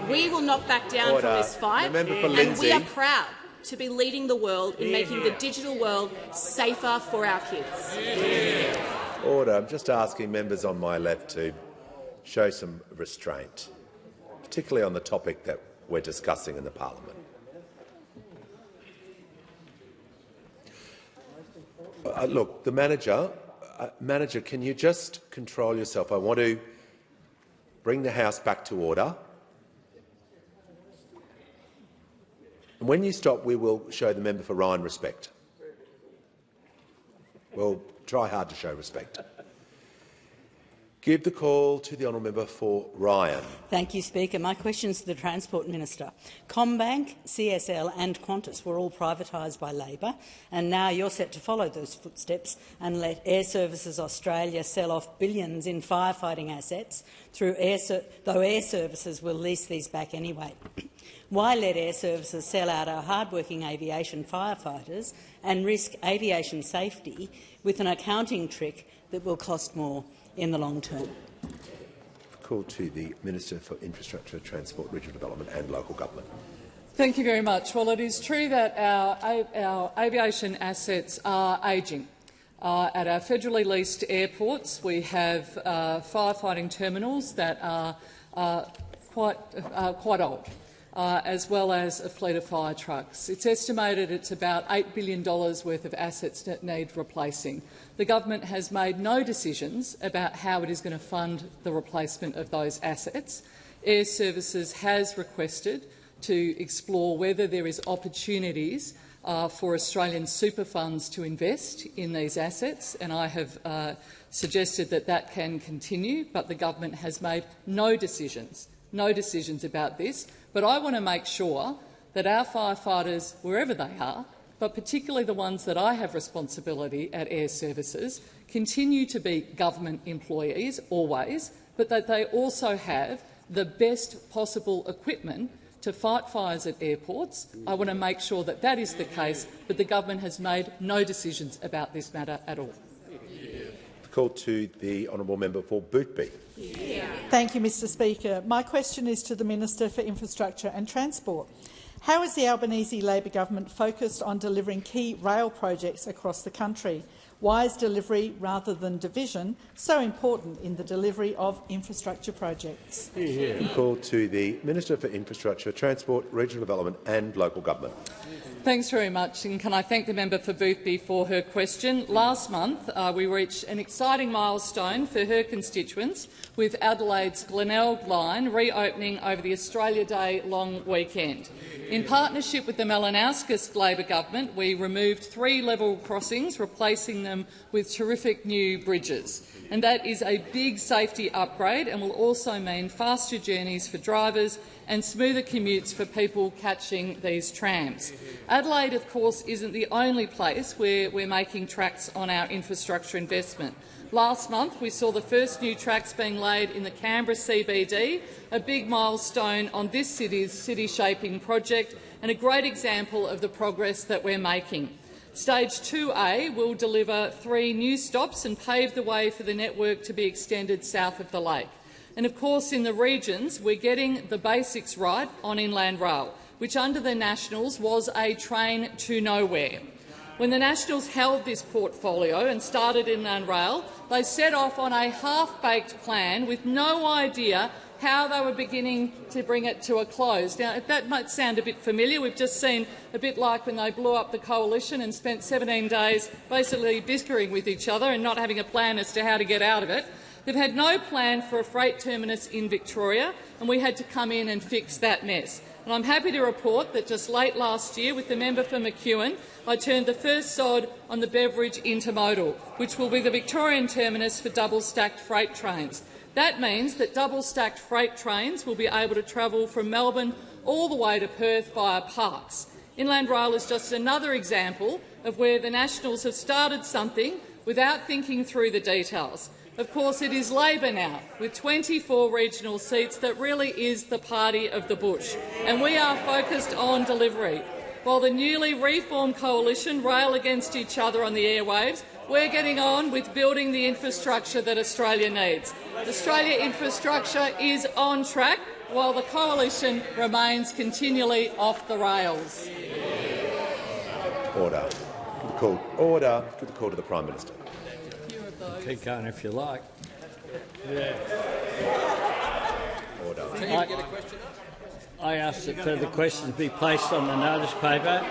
We will not back down from this fight, and we are proud to be leading the world in making the digital world safer for our kids. Order. I'm just asking members on my left to show some restraint, particularly on the topic that we're discussing in the parliament. Look, the manager, can you just control yourself? I want to bring the House back to order. And when you stop, we will show the member for Ryan respect. We'll try hard to show respect. Give the call to the honourable member for Ryan. Thank you, Speaker. My question is to the Transport Minister. CommBank, CSL and Qantas were all privatised by Labor, and now you're set to follow those footsteps and let Air Services Australia sell off billions in firefighting assets, though Air Services will lease these back anyway. Why let Air Services sell out our hard-working aviation firefighters and risk aviation safety with an accounting trick that will cost more in the long term? Call to the Minister for Infrastructure, Transport, Regional Development and Local Government. Thank you very much. Well, it is true that our aviation assets are ageing. At our federally leased airports, we have firefighting terminals that are quite old, as well as a fleet of fire trucks. It's estimated it's about $8 billion worth of assets that need replacing. The government has made no decisions about how it is going to fund the replacement of those assets. Air Services has requested to explore whether there is opportunities for Australian super funds to invest in these assets, and I have suggested that that can continue, but the government has made no decisions about this. But I want to make sure that our firefighters, wherever they are, but particularly the ones that I have responsibility at Air Services, continue to be government employees always, but that they also have the best possible equipment to fight fires at airports. I want to make sure that that is the case, but the government has made no decisions about this matter at all. Call to the honourable member for Boothby. Thank you, Mr Speaker. My question is to the Minister for Infrastructure and Transport. How is the Albanese Labor government focused on delivering key rail projects across the country? Why is delivery rather than division so important in the delivery of infrastructure projects? Call to the Minister for Infrastructure, Transport, Regional Development and Local Government. Thanks very much, and can I thank the member for Boothby for her question. Last month we reached an exciting milestone for her constituents with Adelaide's Glenelg line reopening over the Australia Day long weekend. In partnership with the Malinowskis Labor government, we removed 3 level crossings, replacing them with terrific new bridges. And that is a big safety upgrade and will also mean faster journeys for drivers and smoother commutes for people catching these trams. Adelaide, of course, isn't the only place where we're making tracks on our infrastructure investment. Last month, we saw the first new tracks being laid in the Canberra CBD, a big milestone on this city's city-shaping project and a great example of the progress that we're making. Stage 2A will deliver 3 new stops and pave the way for the network to be extended south of the lake. And of course, in the regions, we're getting the basics right on Inland Rail, which under the Nationals was a train to nowhere. When the Nationals held this portfolio and started Inland Rail, they set off on a half-baked plan with no idea how they were beginning to bring it to a close. Now, that might sound a bit familiar. We've just seen a bit like when they blew up the coalition and spent 17 days basically bickering with each other and not having a plan as to how to get out of it. They've had no plan for a freight terminus in Victoria, and we had to come in and fix that mess. And I'm happy to report that just late last year, with the member for McEwen, I turned the first sod on the Beveridge Intermodal, which will be the Victorian terminus for double-stacked freight trains. That means that double-stacked freight trains will be able to travel from Melbourne all the way to Perth via Parkes. Inland Rail is just another example of where the Nationals have started something without thinking through the details. Of course, it is Labor now, with 24 regional seats, that really is the party of the bush, and we are focused on delivery. While the newly reformed coalition rail against each other on the airwaves, we're getting on with building the infrastructure that Australia needs. Australia infrastructure is on track, while the coalition remains continually off the rails. Order. Order. Give the call to the Prime Minister. Keep going if you like. Order. I ask that further questions be placed on the notice paper.